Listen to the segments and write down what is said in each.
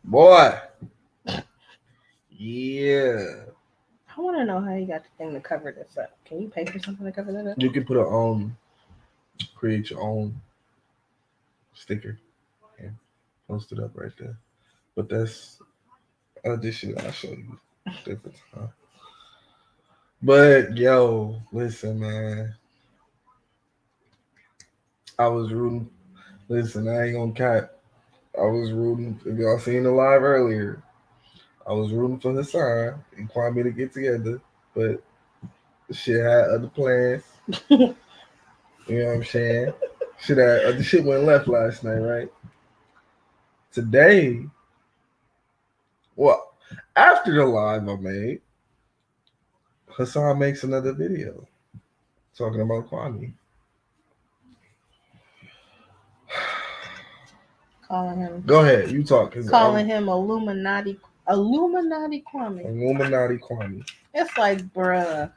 Boy. Yeah. I want to know how you got the thing to cover this up. Can you pay for something to cover that up? You can create your own sticker and post it up right there. But that's other shit I'll show you different time. But yo, listen, man. I was rooting. Listen, I ain't gonna cap. I was rooting. If y'all seen the live earlier, I was rooting for Hassan and Kwame to get together, but shit had other plans. You know what I'm saying? Shit had other shit went left last night, right? Today, well, after the live I made, Hassan makes another video talking about Kwame. Calling him. Go ahead, you talk. Calling him Illuminati Kwame. Illuminati Kwame. It's like, bruh,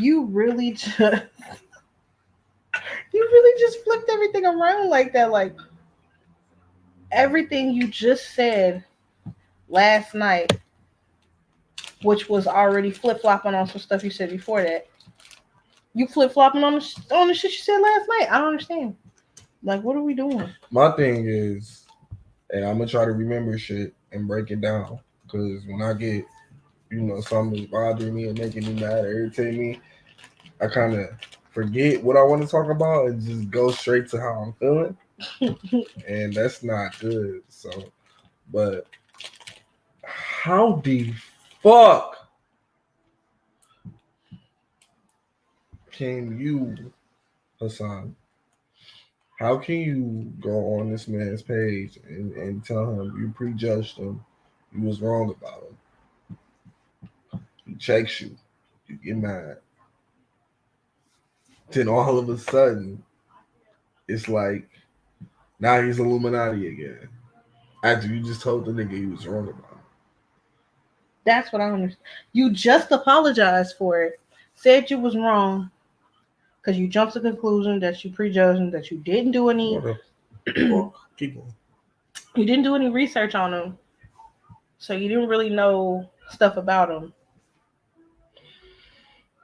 you really just flipped everything around like that. Like everything you just said last night, which was already flip flopping on some stuff you said before that. You flip flopping on the shit you said last night. I don't understand. Like, what are we doing? My thing is, and I'm gonna try to remember shit and break it down. Cause when I get, something bothering me and making me mad or irritating me, I kind of forget what I want to talk about and just go straight to how I'm feeling. And that's not good. So, but how the fuck can you, Hassan, how can you go on this man's page and tell him you prejudged him, you was wrong about him? He checks you, you get mad. Then all of a sudden, it's like now he's Illuminati again. After you just told the nigga he was wrong about him. That's what I understand. You just apologized for it, said you was wrong, because you jumped to the conclusion that you prejudged him, that you didn't do any. Keep on. You didn't do any research on him, so you didn't really know stuff about him.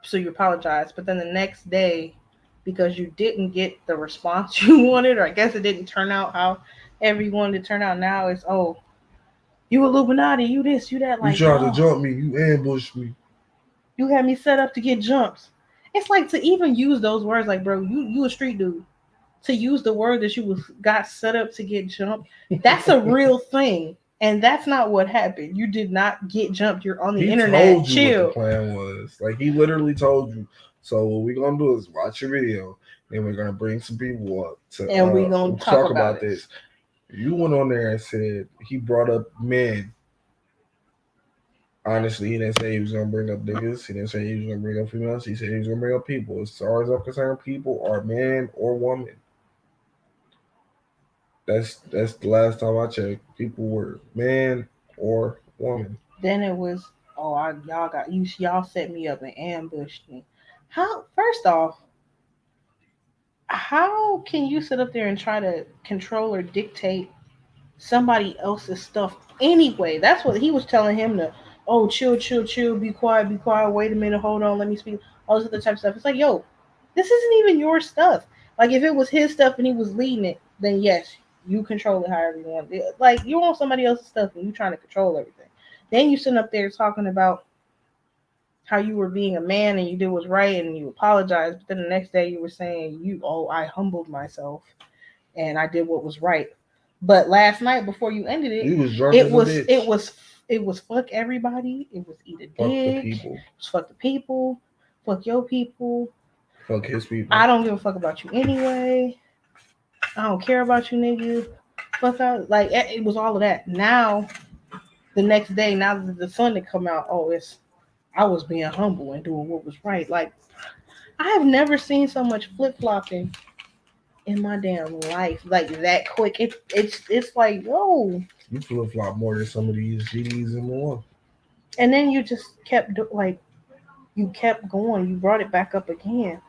So you apologized, but then the next day, because you didn't get the response you wanted, or I guess it didn't turn out how everyone to turn out. Now it's you Illuminati, you this, you that. Like you tried to jump me, you ambushed me. You had me set up to get jumps. It's like to even use those words, like bro, you a street dude. To use the word that you got set up to get jumped, that's a real thing. And that's not what happened. You did not get jumped. You're on the internet. Told you what the plan was. Like he literally told you. So what we're gonna do is watch your video, and we're gonna bring some people up to and we're gonna talk about this. You went on there and said he brought up men. Honestly, he didn't say he was gonna bring up niggas. He didn't say he was gonna bring up females. He said he was gonna bring up people. As far as I'm concerned, people are man or woman. That's the last time I checked. People were man or woman. Then it was, y'all set me up and ambushed me. How? First off, how can you sit up there and try to control or dictate somebody else's stuff anyway? That's what he was telling him to. Oh, chill, chill, chill. Be quiet, be quiet. Wait a minute. Hold on. Let me speak. All this other type of stuff. It's like, yo, this isn't even your stuff. Like, if it was his stuff and he was leading it, then yes, you control it however you want. Like, you want somebody else's stuff and you trying to control everything. Then you sitting up there talking about how you were being a man and you did what's right and you apologized. But then the next day you were saying, I humbled myself and I did what was right. But last night before you ended it, it was fuck everybody. It was eat a dick. It was fuck the people. Fuck your people. Fuck his people. I don't give a fuck about you anyway. I don't care about you niggas. Fuck out. Like, it was all of that. Now, the next day, now that the sun had come out, I was being humble and doing what was right. Like, I have never seen so much flip-flopping in my damn life, like that quick. It's like, whoa. You flip flop more than some of these GDs in one. And then you just kept you kept going. You brought it back up again.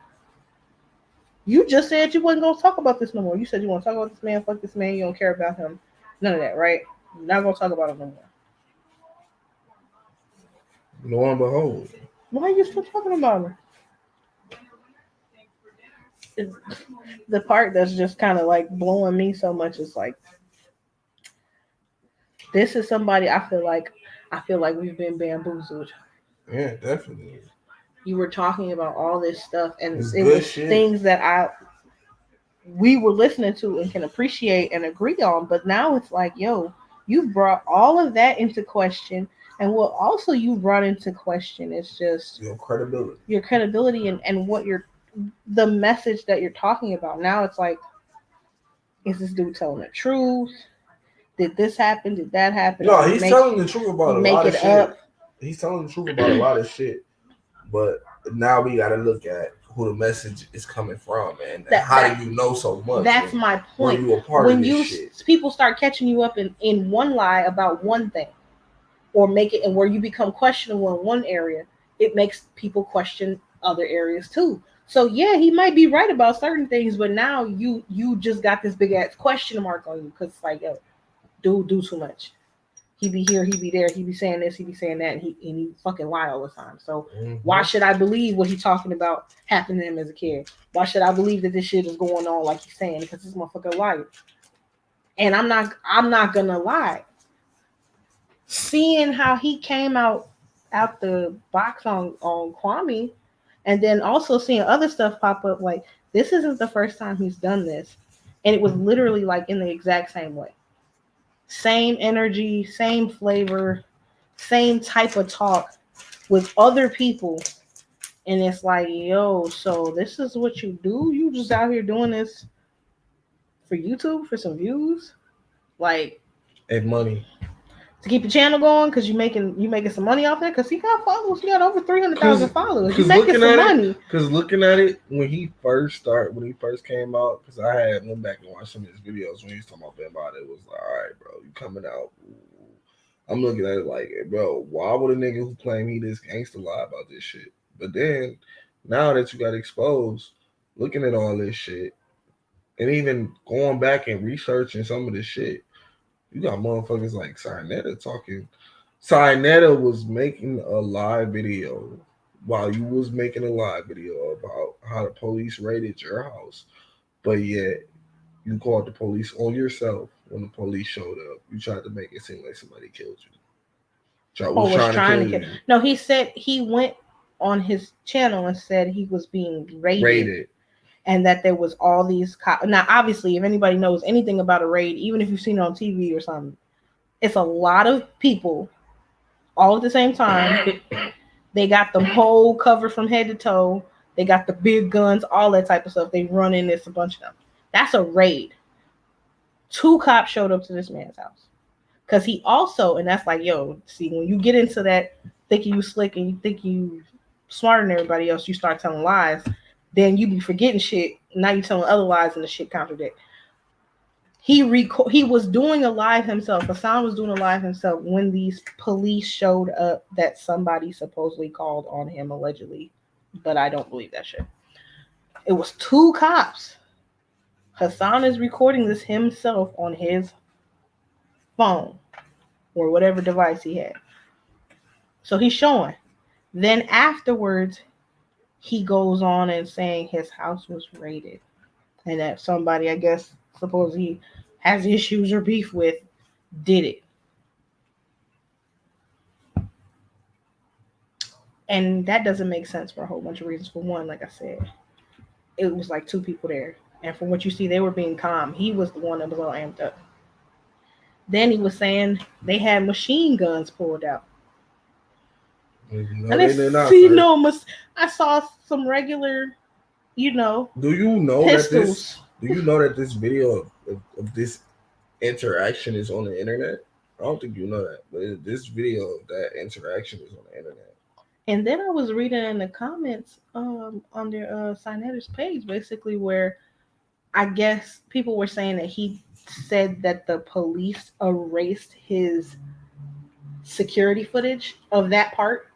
You just said you wasn't gonna talk about this no more. You said you want to talk about this man. Fuck this man. You don't care about him. None of that, right? We're not gonna talk about it no more. Lo and behold, Why are you still talking about her? It's, the part that's just kind of like blowing me so much is like this is somebody I feel like we've been bamboozled. yeah, definitely. You were talking about all this stuff, and It's it good was shit. things that we were listening to and can appreciate and agree on. But now it's like, yo, you've brought all of that into question, and what also you brought into question is just Your credibility. your credibility and what you're the message that you're talking about. Now it's like, is this dude telling the truth? Did this happen? Did that happen? No, he's telling the truth He about a make lot of it shit. up? He's telling the truth about a lot of shit. But now we got to look at who the message is coming from, and how do you know so much? That's my Were point. you a part When of this shit? people start catching you up in one lie about one thing, or make it, and where you become questionable in one area, it makes people question other areas too. So yeah, he might be right about certain things, but now you just got this big ass question mark on you because it's like, yo, dude, do too much. He be here, he be there, he be saying this, he be saying that, and he fucking lie all the time. So why should I believe what he's talking about happened to him as a kid? Why should I believe that this shit is going on like he's saying? Because this motherfucker liar. And I'm not gonna lie. Seeing how he came out the box on Kwame, and then also seeing other stuff pop up, like this isn't the first time he's done this, and it was literally like in the exact same way, same energy, same flavor, same type of talk with other people. And it's like, yo, so this is what you do? You just out here doing this for YouTube for some views? Like, and money to keep your channel going because you making some money off there? Because he got followers. He got over 300,000 followers. You making some money. Because looking at it when he first came out, because I had went back and watched some of his videos when he was talking about Bambada. It was like, all right, bro, you coming out. I'm looking at it like, bro, why would a nigga who claim he this gangster lie about this shit? But then now that you got exposed, looking at all this shit, and even going back and researching some of this shit, you got motherfuckers like Sinetta talking. Sinetta was making a live video while you was making a live video about how the police raided your house, but yet you called the police on yourself when the police showed up. You tried to make it seem like somebody killed you. Was trying to kill. No, he said he went on his channel and said he was being raided. And that there was all these cops. Now, obviously, if anybody knows anything about a raid, even if you've seen it on TV or something, it's a lot of people all at the same time. They got the whole cover from head to toe. They got the big guns, all that type of stuff. They run in. It's a bunch of them. That's a raid. 2 cops showed up to this man's house. Because he also, and that's like, yo, see, when you get into that thinking you slick and you think you smarter than everybody else, you start telling lies, then you be forgetting shit. Now you telling other lies and the shit contradict. He was doing a live himself. Hassan was doing a live himself when these police showed up that somebody supposedly called on him allegedly, but I don't believe that shit. It was 2 cops. Hassan is recording this himself on his phone or whatever device he had. So he's showing. Then afterwards, he goes on and saying his house was raided and that somebody, I guess, suppose he has issues or beef with, did it. And that doesn't make sense for a whole bunch of reasons. For one, like I said, it was like 2 people there. And from what you see, they were being calm. He was the one that was all amped up. Then he was saying they had machine guns pulled out. No, they did not. See, I saw some regular, Do you know pistols. Do you know that this video of this interaction is on the internet? I don't think you know that, but this video of that interaction is on the internet. And then I was reading in the comments on their Sinetta's page, basically, where I guess people were saying that he said that the police erased his security footage of that part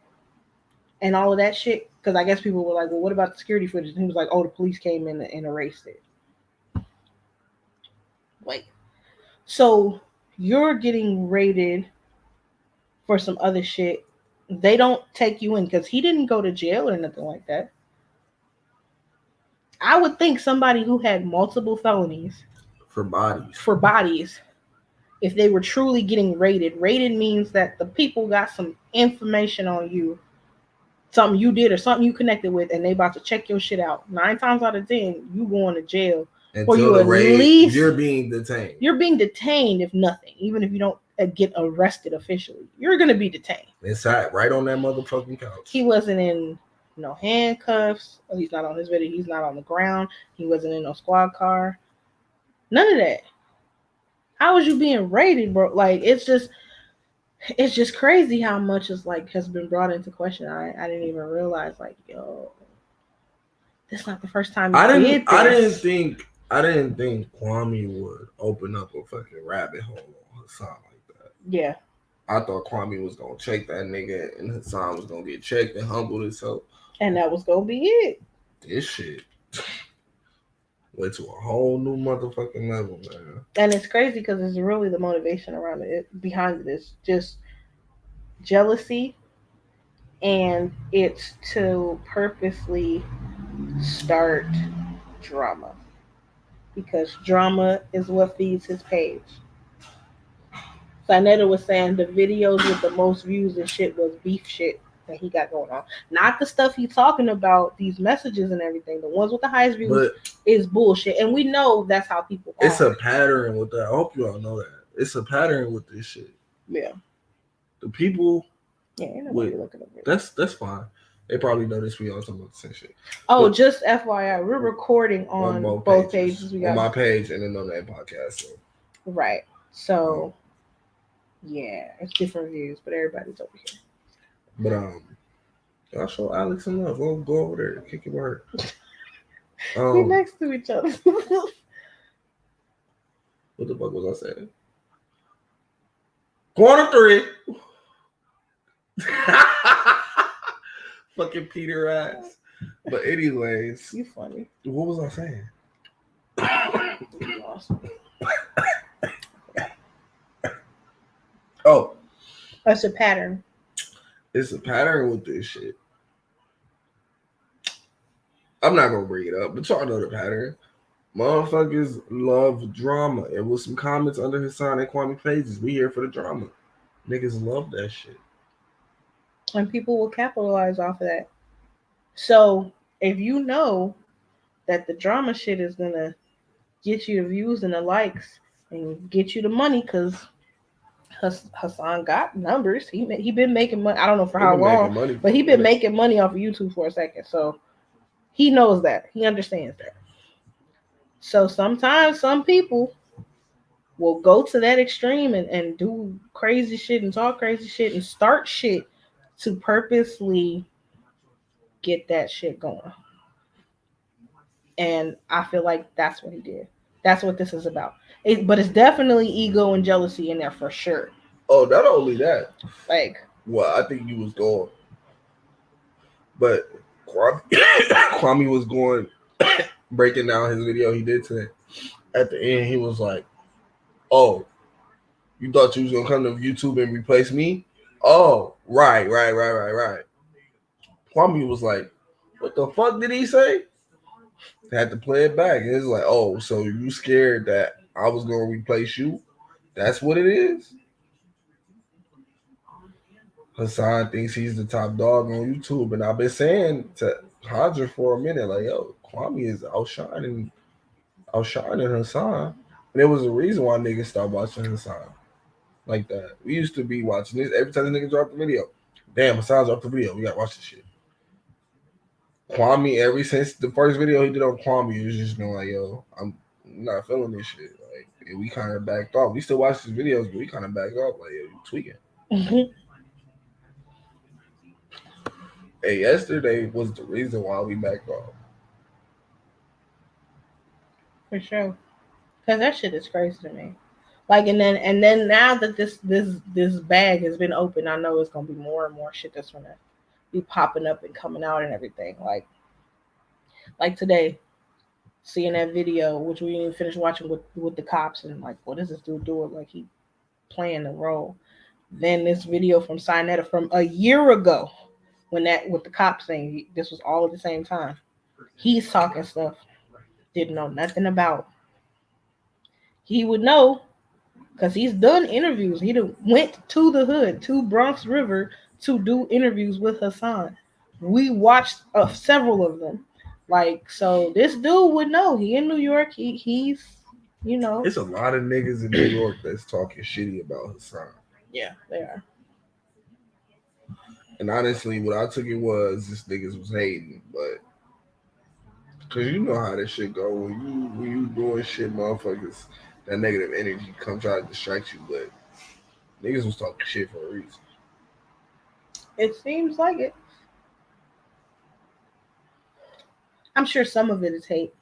and all of that shit. Because I guess people were like, well, what about the security footage? And he was like, oh, the police came in and erased it. Wait. So you're getting raided for some other shit. They don't take you in because he didn't go to jail or nothing like that. I would think somebody who had multiple felonies bodies. for bodies, if they were truly getting raided means that the people got some information on you, something you did or something you connected with, and they about to check your shit out. 9 times out of 10, you going to jail. Until or you the at raid, least you're being detained. You're being detained, if nothing, even if you don't get arrested officially. You're gonna be detained. Inside, right on that motherfucking couch. He wasn't in no handcuffs. He's not on his video. He's not on the ground. He wasn't in no squad car. None of that. How was you being raided, bro? Like it's just crazy how much is like has been brought into question. I didn't even realize like yo, this is not the first time I did this. I didn't think Kwame would open up a fucking rabbit hole on Hassan like that. Yeah. I thought Kwame was gonna check that nigga and Hassan was gonna get checked and humbled himself. And that was gonna be it. This shit went to a whole new motherfucking level, man. And it's crazy because it's really the motivation around it behind it is just jealousy, and it's to purposely start drama because drama is what feeds his page. Sinetta was saying the videos with the most views and shit was beef shit that he got going on. Not the stuff he's talking about, these messages and everything. The ones with the highest views is bullshit. And we know that's how people are. It's a pattern with that. I hope you all know that. It's a pattern with this shit. Yeah. The people. Yeah, ain't nobody looking at it. That's fine. They probably know this. We all talking about the same shit. Oh, but just FYI, we're recording on both pages. We got on my page and then on that podcast. So. Right. So, yeah, it's different views, but everybody's over here. But I'll show Alex some love. We'll go over there, kick it with her. We're next to each other. What the fuck was I saying? Corner 3. Fucking Peter ass. But anyways, you funny. What was I saying? Awesome. Oh, that's a pattern. It's a pattern with this shit. I'm not gonna bring it up, but y'all know the pattern. Motherfuckers love drama. And with some comments under Hassan and Kwame pages, we here for the drama. Niggas love that shit. And people will capitalize off of that. So if you know that the drama shit is gonna get you the views and the likes and get you the money, because Hassan got numbers. He been making money. I don't know for how long, but he been making money off of YouTube for a second. So he knows that. He understands that. So sometimes some people will go to that extreme and do crazy shit and talk crazy shit and start shit to purposely get that shit going. And I feel like that's what he did. That's what this is about. But it's definitely ego and jealousy in there for sure. Oh, not only that. Like, well, I think you was going. But Kwame was going, breaking down his video he did today. At the end, he was like, oh, you thought you was going to come to YouTube and replace me? Oh, right. Kwame was like, what the fuck did he say? They had to play it back. And it's like, oh, so you scared that I was going to replace you? That's what it is? Hassan thinks he's the top dog on YouTube. And I've been saying to Hodger for a minute, like, yo, Kwame is outshining Hassan. And there was a reason why niggas stopped watching Hassan like that. We used to be watching this every time the nigga dropped the video. Damn, Hassan dropped the video. We got to watch this shit. Kwame, ever since the first video he did on Kwame, he was just going like, yo, I'm not feeling this shit. Like, we kind of backed off. We still watch his videos, but we kind of backed off. Like, yo, you tweaking. Mm-hmm. Hey, yesterday was the reason why we backed off. For sure. Because that shit is crazy to me. Like, and then now that this bag has been opened, I know it's going to be more and more shit that's going to be popping up and coming out and everything. Like today, seeing that video, which we didn't finish watching with the cops, and like, what is this dude doing? Like, he playing the role. Then this video from Sinetta from a year ago, when that with the cops thing, this was all at the same time. He's talking stuff didn't know nothing about. He would know because he's done interviews. He went to the hood, to Bronx River, to do interviews with Hassan. We watched several of them. Like, so this dude would know. He in New York. He's, you know. It's a lot of niggas in New York that's talking shitty about Hassan. Yeah, they are. And honestly, what I took it was this niggas was hating, but cause you know how that shit go when you doing shit, motherfuckers. That negative energy come try to distract you, but niggas was talking shit for a reason. It seems like it. I'm sure some of it is hate,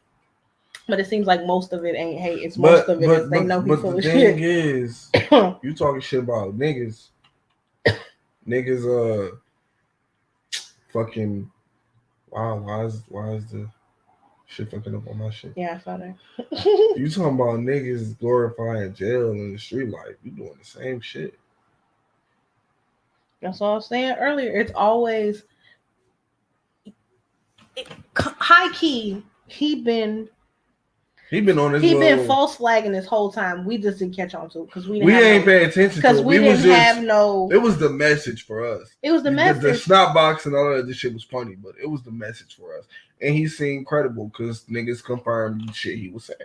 but it seems like most of it ain't hate. It's most of it is they know he's full of shit. But the thing is, you talking shit about niggas. Niggas, fucking. Wow, why is the shit fucking up on my shit? Yeah, I saw that. You talking about niggas glorifying jail in the street life? You doing the same shit. That's what I was saying earlier. It's always high key. He been on his. He been false flagging this whole time. We just didn't catch on to it because we ain't paying attention because we didn't have no. It was the message for us. It was the message. The snot box and all that other shit was funny, but it was the message for us. And he seemed credible because niggas confirmed shit he was saying.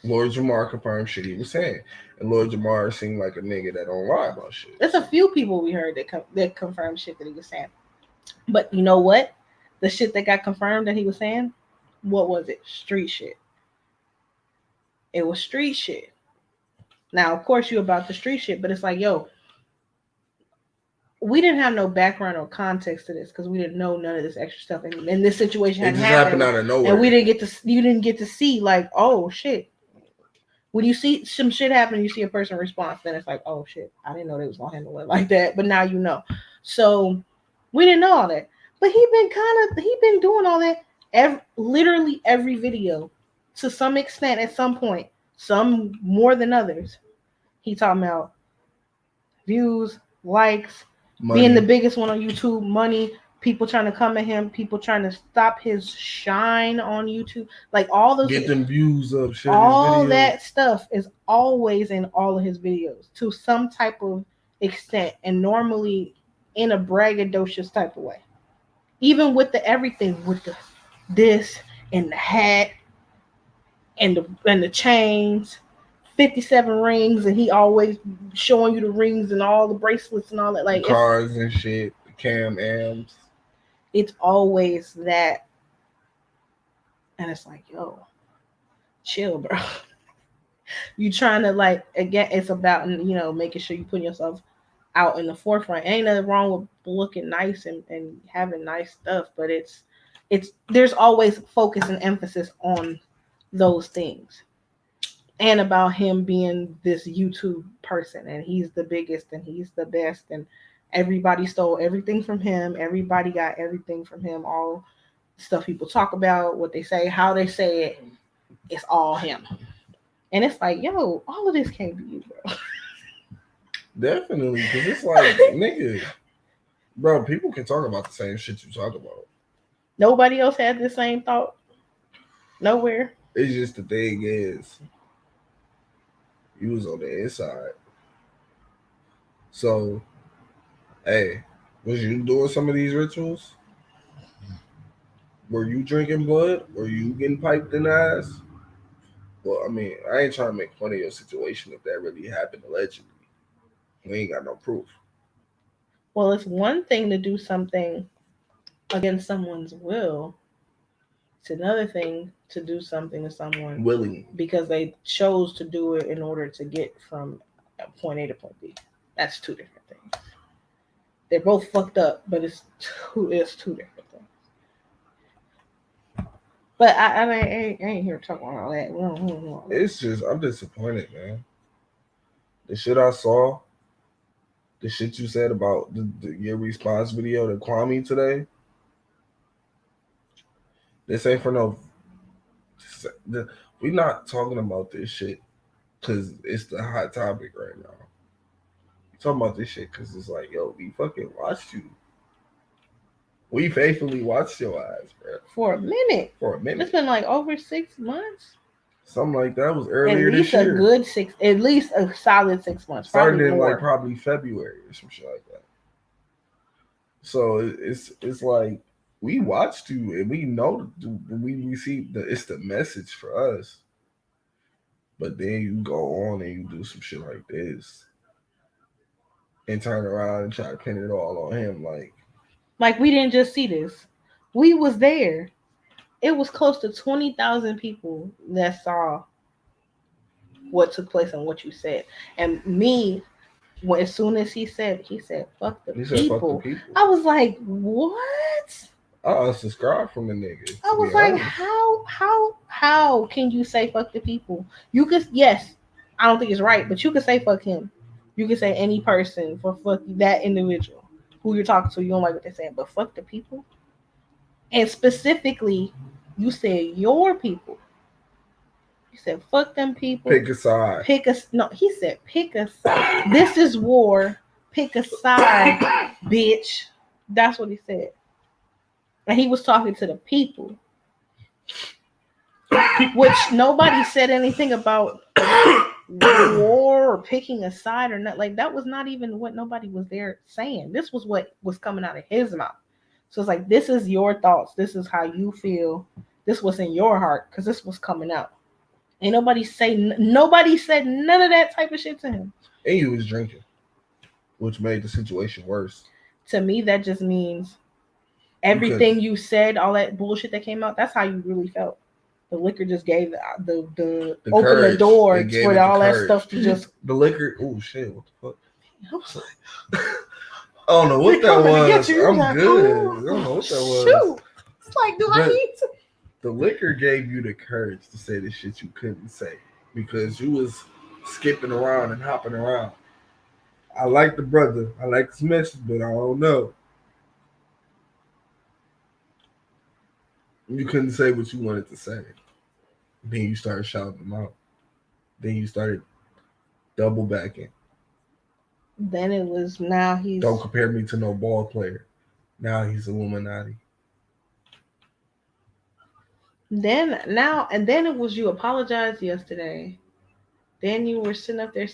Lord Jamar confirmed shit he was saying, and Lord Jamar seemed like a nigga that don't lie about shit. There's a few people we heard that confirmed shit that he was saying, but you know what? The shit that got confirmed that he was saying, what was it? Street shit. It was street shit. Now, of course, you about the street shit, but it's like, yo, we didn't have no background or context to this because we didn't know none of this extra stuff, and this situation hadn't happened out of nowhere, and we didn't get to. You didn't get to see like, oh shit. When you see some shit happen, you see a person respond, then it's like, oh shit, I didn't know they was gonna handle it like that, but now you know. So we didn't know all that, but he been doing all that literally every video to some extent at some point, some more than others. He talking about views, likes, money. Being the biggest one on YouTube, money, people trying to come at him, people trying to stop his shine on YouTube, like all those get them views up, share all that stuff is always in all of his videos to some type of extent, and normally in a braggadocious type of way. Even with the everything, with the this and the hat and the chains, 57 rings, and he always showing you the rings and all the bracelets and all that, like cars and shit, cam amps. It's always that, and it's like, yo, chill, bro. You trying to, like, again, it's about, you know, making sure you put yourself out in the forefront. Ain't nothing wrong with looking nice and having nice stuff, but it's there's always focus and emphasis on those things, and about him being this YouTube person, and he's the biggest and he's the best, and everybody stole everything from him. Everybody got everything from him. All stuff people talk about, what they say, how they say it, it's all him. And it's like, yo, all of this can't be you, bro. Definitely, because it's like, nigga, bro, people can talk about the same shit you talk about. Nobody else had the same thought. Nowhere. It's just the thing is, you was on the inside. So, hey, was you doing some of these rituals? Were you drinking blood? Were you getting piped in the ass? Well, I mean, I ain't trying to make fun of your situation if that really happened allegedly. We ain't got no proof. Well, it's one thing to do something against someone's will. It's another thing to do something to someone willing because they chose to do it in order to get from point A to point B. That's two different things. They're both fucked up, but it's two different things. But I ain't here talking about all that. We don't. It's just, I'm disappointed, man. The shit I saw, the shit you said about your response video to Kwame today, this ain't for no. We're not talking about this shit because it's the hot topic right now. You talking about this shit because it's like, yo, we fucking watched you. We faithfully watched your eyes, bro. For a minute. For a minute. It's been like over 6 months. Something like that was At earlier least this year. a good 6, at least a solid 6 months. Started Probably in more. like probably February or some shit like that. So it's like we watched you and we know we received it's the message for us. But then you go on and you do some shit like this and turn around and try to pin it all on him Like we didn't just see this. We was there. It was close to 20,000 people that saw what took place and what you said. And me, as soon as he said, fuck the people. Fuck the people. I was like, what? I unsubscribed from the nigga. I was like, how can you say fuck the people? You could, yes, I don't think it's right, but you could say fuck him. You could say any person for fuck that individual who you're talking to. You don't like what they're saying, but fuck the people. And specifically, you said your people. You said fuck them people. Pick a side. No, he said pick a side. This is war. Pick a side, bitch. That's what he said. And he was talking to the people. Which nobody said anything about war or picking a side or not. Like that was not even what nobody was there saying. This was what was coming out of his mouth. So it's like, this is your thoughts. This is how you feel. This was in your heart because this was coming out. Ain't nobody said none of that type of shit to him. And he was drinking, which made the situation worse. To me, that just means everything you said, all that bullshit that came out, that's how you really felt. The liquor just gave the open courage. The door for all that stuff to just... The liquor... Oh, shit. What the fuck? I don't know what that was. I'm good. I don't know what that was. Shoot. It's like, do I need to... The liquor gave you the courage to say the shit you couldn't say because you was skipping around and hopping around. I like the brother. I like his message, but I don't know. You couldn't say what you wanted to say. Then you started shouting them out. Then you started double backing. Then it was, now he's... Don't compare me to no ball player. Now he's Illuminati. Then it was, you apologized yesterday. Then you were sitting up there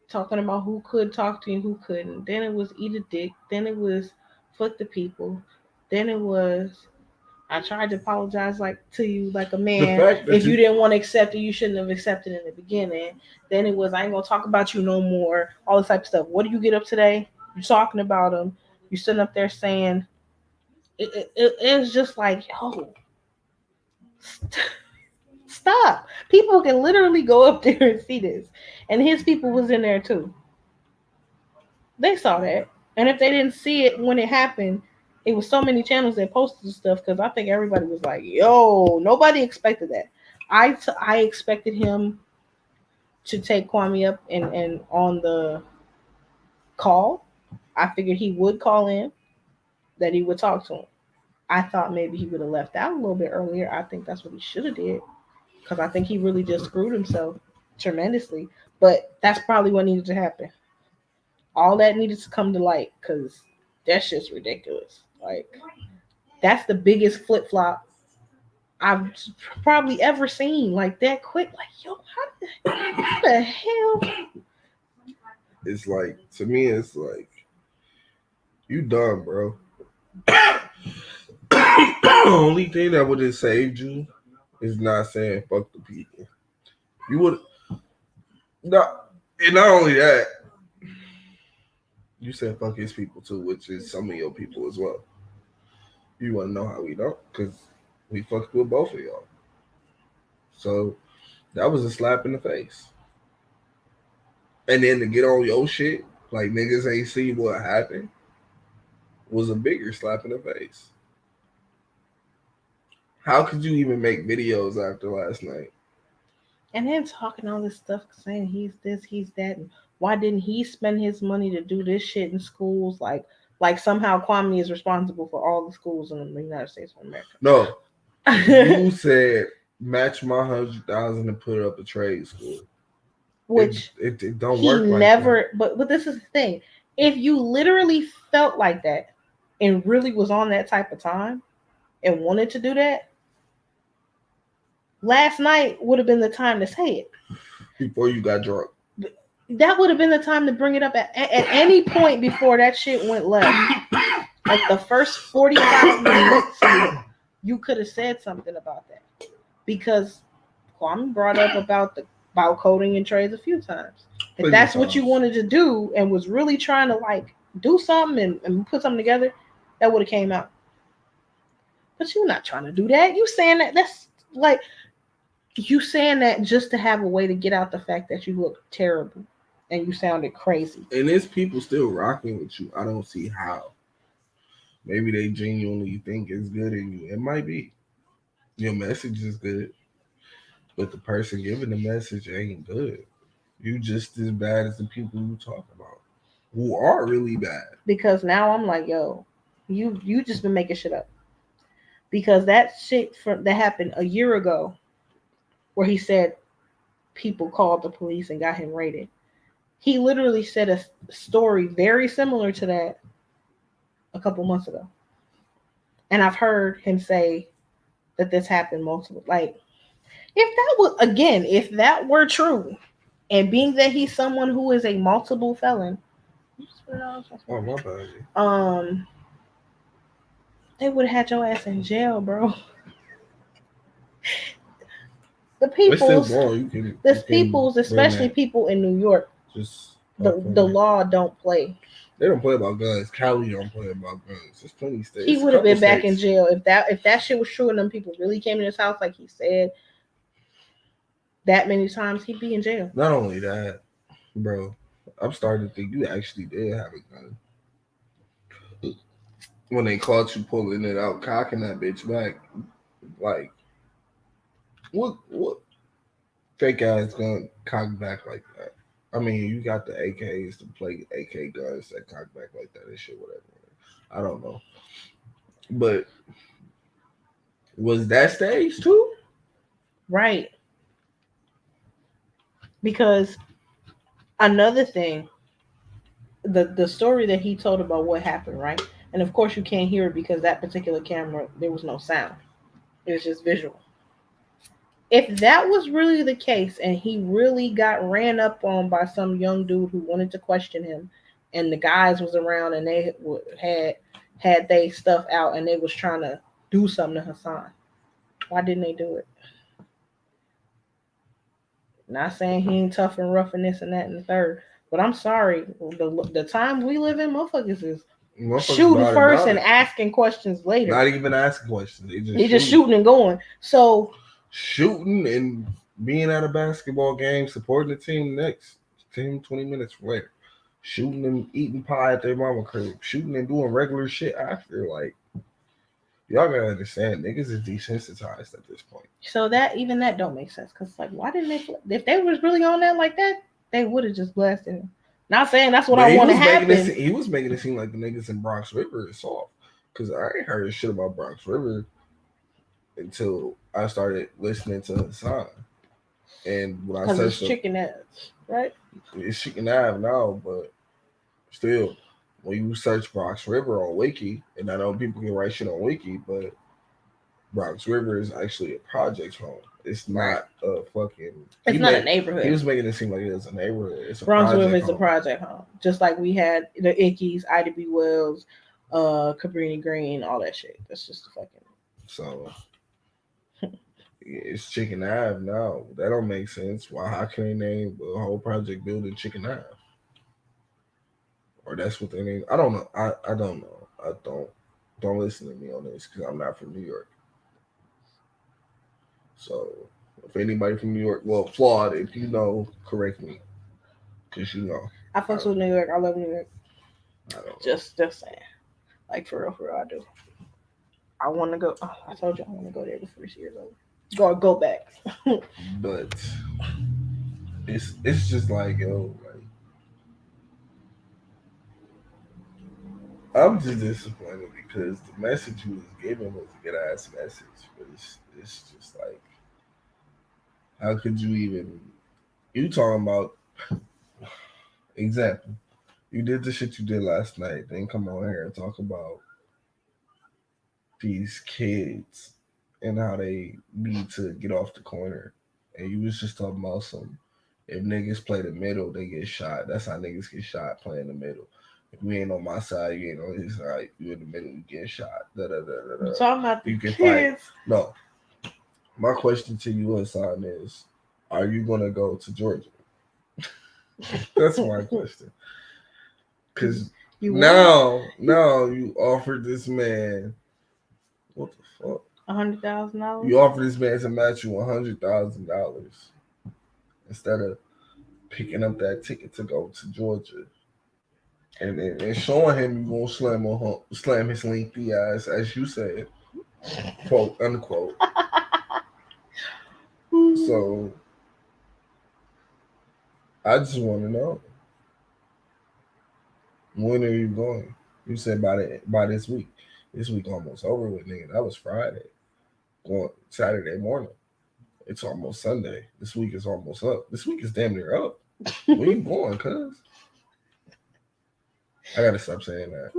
talking about who could talk to you and who couldn't. Then it was eat a dick. Then it was fuck the people. Then it was, I tried to apologize to you like a man. If you didn't want to accept it, you shouldn't have accepted it in the beginning. Then it was, I ain't gonna talk about you no more. All this type of stuff. What do you get up today? You're talking about him. You're sitting up there saying, it's just like, yo, stop. People can literally go up there and see this. And his people was in there too. They saw that. And if they didn't see it when it happened, it was so many channels that posted stuff because I think everybody was like, yo, nobody expected that. I expected him to take Kwame up and on the call. I figured he would call in, that he would talk to him. I thought maybe he would have left out a little bit earlier. I think that's what he should have did because I think he really just screwed himself tremendously. But that's probably what needed to happen. All that needed to come to light because that shit's ridiculous. Like, that's the biggest flip flop I've probably ever seen. Like that quick. Like, yo, how the hell? It's like, to me, it's like, you done, bro. Only thing that would have saved you is not saying fuck the people. You would not, and not only that, you said fuck his people too, which is some of your people as well. You want to know how we don't? Because we fucked with both of y'all. So that was a slap in the face. And then to get on your shit, like niggas ain't see what happened, was a bigger slap in the face. How could you even make videos after last night? And then talking all this stuff, saying he's this, he's that, and why didn't he spend his money to do this shit in schools? Like somehow Kwame is responsible for all the schools in the United States of America. No, you said match my 100,000 and put up a trade score. which It don't he work like that. never. But this is the thing: if you literally felt like that and really was on that type of time and wanted to do that, last night would have been the time to say it. Before you got drunk. That would have been the time to bring it up at any point before that shit went left. Like the first 45 minutes, you could have said something about that. Because Kwame brought up about coding and trades a few times. If that's what you wanted to do and was really trying to like do something and put something together, that would have came out. But you're not trying to do that. You saying that's like you saying that just to have a way to get out the fact that you look terrible and you sounded crazy. And there's people still rocking with you. I don't see how. Maybe they genuinely think it's good in you. It might be. Your message is good, but the person giving the message ain't good. You just as bad as the people you talk about, who are really bad. Because now I'm like, yo, you just been making shit up. Because that shit that happened a year ago, where he said people called the police and got him raided. He literally said a story very similar to that a couple months ago. And I've heard him say that this happened multiple. Like, if that were true, and being that he's someone who is a multiple felon, Oh my bad. They would have had your ass in jail, bro. The people's, especially people in New York, just the law don't play. They don't play about guns. Cali don't play about guns. There's plenty of states. He would have been back in jail if that shit was true and them people really came to his house like he said that many times. He'd be in jail. Not only that, bro, I'm starting to think you actually did have a gun when they caught you pulling it out, cocking that bitch back. Like, what fake ass gun cock back like that? I mean, you got the AKs to play AK guns that cock back like that and shit, whatever. I don't know. But was that staged too? Right. Because another thing, the story that he told about what happened, right? And of course you can't hear it because that particular camera, there was no sound. It was just visual. If that was really the case and he really got ran up on by some young dude who wanted to question him and the guys was around and they had they stuff out and they was trying to do something to Hassan, why didn't they do it? Not saying he ain't tough and rough and this and that and the third, but I'm sorry, the time we live in, motherfuckers is shooting first and asking questions later. Not even asking questions. They just shooting and going. So shooting and being at a basketball game, supporting the team next 10, 20 minutes later. Shooting and eating pie at their mama crib. Shooting and doing regular shit after. Like, y'all gotta understand, niggas is desensitized at this point. So that don't make sense. Cause like, why didn't they? If they was really on that like that, they would have just blasted him. Not saying that's what I want to happen. He was making it seem like the niggas in Bronx River is soft. Cause I ain't heard shit about Bronx River until I started listening to Hassan. And when I searched, it's Chicken Ave, right? It's Chicken Ave now, but still, when you search Bronx River on Wiki, and I know people can write shit on Wiki, but Bronx River is actually a project home. It's not a fucking. It's not a neighborhood. He was making it seem like it was a neighborhood. It's a Bronx River is a project home, just like we had the Ickies, Ida B. Wells, Cabrini Green, all that shit. That's just a fucking. So it's Chicken Ave now. That don't make sense. Why? How can they name the whole project building Chicken Ave? Or that's what they name. I don't know. I don't know. I don't listen to me on this because I'm not from New York. So if anybody from New York, well, flawed. If you know, correct me, because you know. I fucks with New York. I love New York. I don't know. Just saying, like for real, I do. I want to go. Oh, I told you I want to go there before this year's over. Go back. But it's just like, yo, like I'm just disappointed because the message he was giving was a good ass message, but it's just like How could you even? You talking about example? You did the shit you did last night. Then come on here and talk about these kids and how they need to get off the corner. And you was just talking about some. If niggas play the middle, they get shot. That's how niggas get shot playing the middle. If you ain't on my side, you ain't on his side. You in the middle, you get shot. Da, da, da, da, da. I'm talking about the You can kids. fight. No. My question to you, Hassan, is: are you gonna go to Georgia? That's my question. Because now you offered this man what the fuck? $100,000. You offered this man to match you $100,000 instead of picking up that ticket to go to Georgia and showing him you gonna slam his lengthy ass, as you said, quote unquote. So I just want to know, when are you going? You said by this week. This week almost over with, nigga. That was Friday. Going Saturday morning. It's almost Sunday. This week is almost up. This week is damn near up. Where you going, cuz? I gotta stop saying that.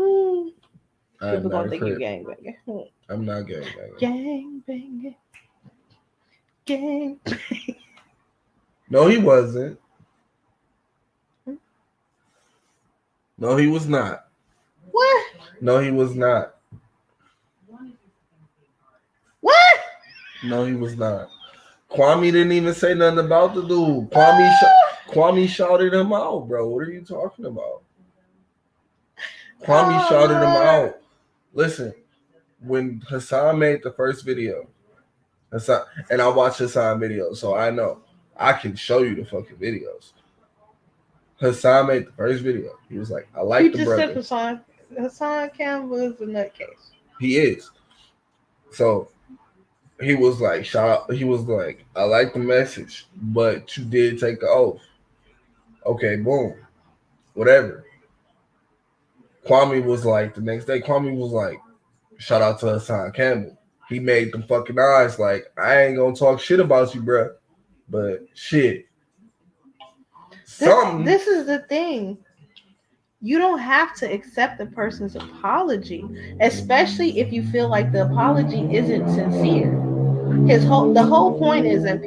People gonna think you gangbanging. I'm not gangbanging. Gangbanging. Gang. No, he wasn't. No, he was not. What? No, he was not. What? No, he was not. Kwame didn't even say nothing about the dude. Kwame shouted him out, bro. What are you talking about? Kwame shouted him out. Listen, when Hassan made the first video, Hassan, and I watch Hassan videos, so I know I can show you the fucking videos. Hassan made the first video. He was like, I like the brother. You just said Hassan Campbell is a nutcase. He is. So he was like, he was like, I like the message, but you did take the oath. Okay, boom. Whatever. Kwame was like, the next day, Kwame was like, shout out to Hassan Campbell. He made them fucking eyes like, I ain't gonna talk shit about you, bruh. But shit. This is the thing. You don't have to accept the person's apology, especially if you feel like the apology isn't sincere. The whole point is, and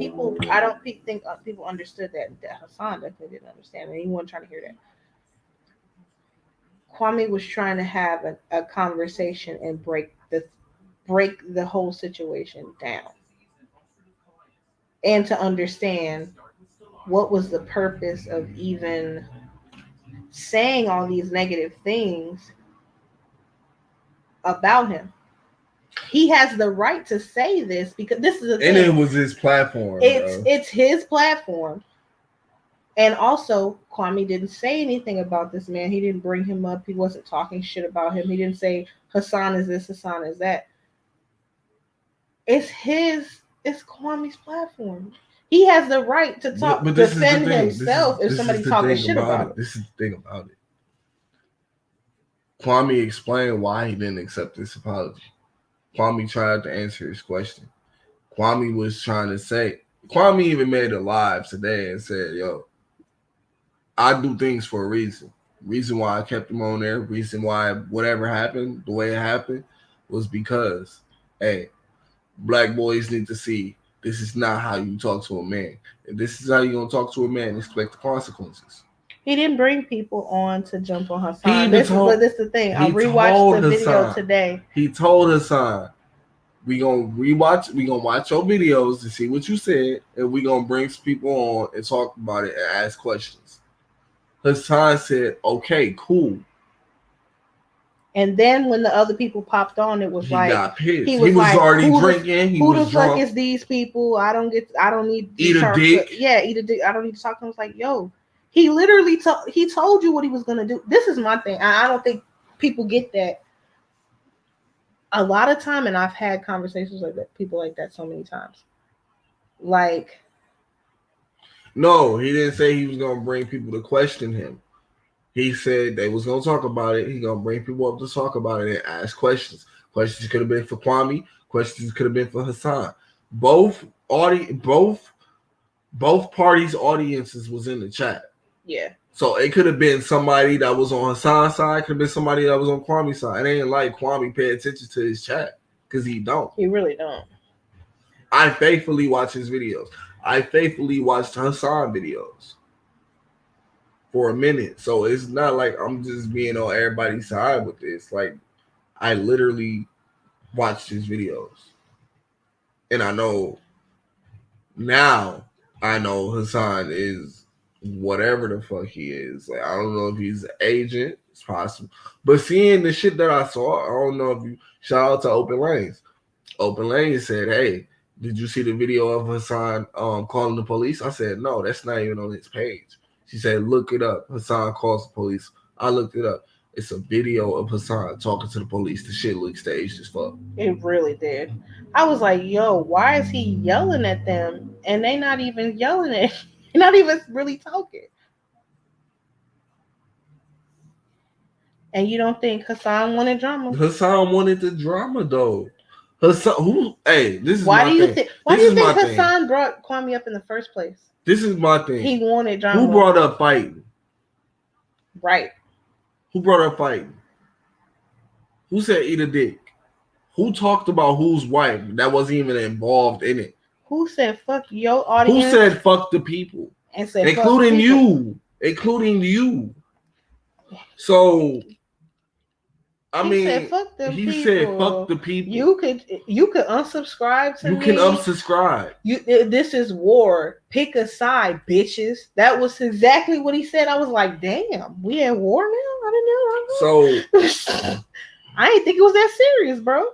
I don't think people understood that Hassan definitely didn't understand, and he wasn't trying to hear that. Kwame was trying to have a conversation and break the whole situation down, and to understand what was the purpose of even saying all these negative things about him. He has the right to say this because this is a thing. And it was his platform. It's his platform. And also, Kwame didn't say anything about this man. He didn't bring him up. He wasn't talking shit about him. He didn't say Hassan is this, Hassan is that. It's Kwame's platform. He has the right to talk, defend himself if somebody's talking shit about him. This is the thing about it. Kwame explained why he didn't accept this apology. Kwame tried to answer his question. Kwame was trying to say, Kwame even made a live today and said, yo, I do things for a reason. Reason why I kept him on there, reason why whatever happened, the way it happened, was because, hey, black boys need to see this is not how you talk to a man. If this is how you're going to talk to a man, expect the consequences. He didn't bring people on to jump on Hassan. This is the thing. I rewatched the video today. He told Hassan, we gonna watch your videos to see what you said, and we gonna bring some people on and talk about it and ask questions. Hassan said, okay, cool. And then when the other people popped on, it was like got pissed. He was like, already drinking. Who the fuck is these people? I don't need eat a dick. Eat a dick. I don't need to talk to him. It's like, yo, he literally he told you what he was gonna do. This is my thing. I don't think people get that. A lot of time, and I've had conversations like that, people like that so many times. Like, no, he didn't say he was gonna bring people to question him. He said they was gonna talk about it. He gonna bring people up to talk about it and ask questions. Questions could have been for Kwame. Questions could have been for Hassan. Both both parties' audiences was in the chat. Yeah. So it could have been somebody that was on Hassan's side, could have been somebody that was on Kwame's side. It ain't like Kwame pay attention to his chat because he don't. He really don't. I faithfully watch his videos. I faithfully watched Hassan videos for a minute. So it's not like I'm just being on everybody's side with this. Like I literally watched his videos. And I know now I know Hassan is whatever the fuck he is. Like I don't know if he's an agent. It's possible. But seeing the shit that I saw, I don't know if you shout out to Open Lanes. Open Lanes said, "Hey, did you see the video of Hassan calling the police?" I said, "No, that's not even on his page." She said, "Look it up. Hassan calls the police." I looked it up. It's a video of Hassan talking to the police. The shit looks staged as fuck. It really did. I was like, yo, why is he yelling at them? And they not even yelling at they're not even really talking. And you don't think Hassan wanted drama? Hassan wanted the drama though. Hassan, who? Hey, this is Why my do you thing. think? Why do This you is think my thing. Hassan brought Kwame up in the first place? This is my thing. He wanted drama. Who brought up fighting? Right. Who brought up fighting? Who said eat a dick? Who talked about whose wife that wasn't even involved in it? Who said fuck your audience? Who said fuck the people? And said including fuck you. Including you. So he said fuck them people. He said fuck the people. You could unsubscribe to me. You can unsubscribe. This is war. Pick a side, bitches. That was exactly what he said. I was like, damn, we at war now? I didn't know. So I didn't think it was that serious, bro.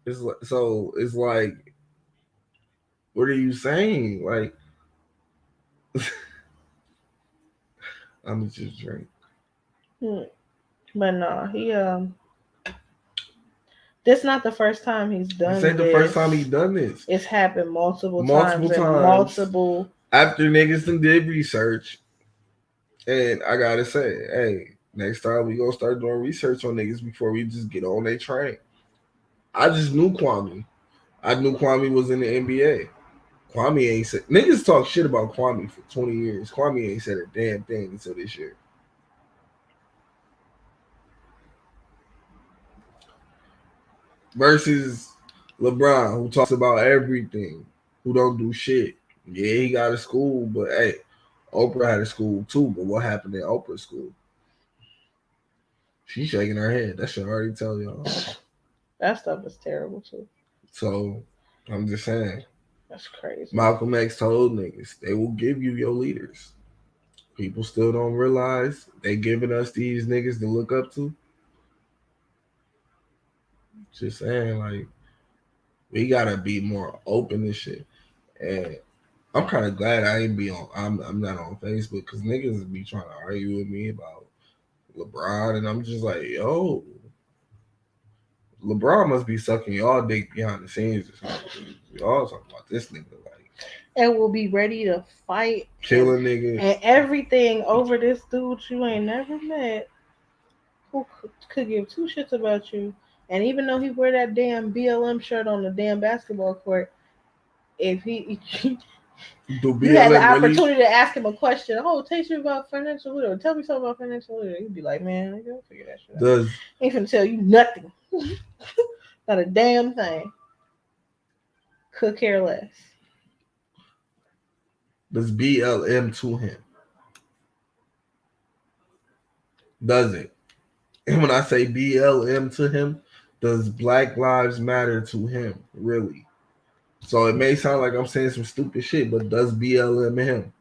It's like, what are you saying? Like, I'm just drink. But no, he this not the first time he's done this. This ain't the first time he's done this. It's happened multiple times. Multiple. After niggas done did research, and I gotta say, hey, next time we gonna start doing research on niggas before we just get on their train. I just knew Kwame. I knew Kwame was in the NBA. Kwame ain't said niggas talk shit about Kwame for 20 years. Kwame ain't said a damn thing until this year. Versus LeBron, who talks about everything, who don't do shit. Yeah, he got a school, but hey, Oprah had a school too. But what happened in Oprah's school? She's shaking her head. That should already tell y'all. That stuff is terrible too. So I'm just saying. That's crazy. Malcolm X told niggas they will give you your leaders. People still don't realize they giving us these niggas to look up to. Just saying, like, we gotta be more open and shit. And I'm kind of glad I ain't be on. I'm not on Facebook because niggas be trying to argue with me about LeBron, and I'm just like, yo, LeBron must be sucking y'all dick behind the scenes or something. Y'all talking about this nigga like, and will be ready to fight, kill a nigga, and everything over this dude you ain't never met, who could give two shits about you. And even though he wear that damn BLM shirt on the damn basketball court, if you had the opportunity to ask him a question, teach me about financial literacy, tell me something about financial literacy, he'd be like, man, I gotta figure that shit out. Ain't finna tell you nothing. Not a damn thing. Could care less. Does BLM to him? Does it? And when I say BLM to him, does Black Lives Matter to him? Really? So it may sound like I'm saying some stupid shit, but does BLM him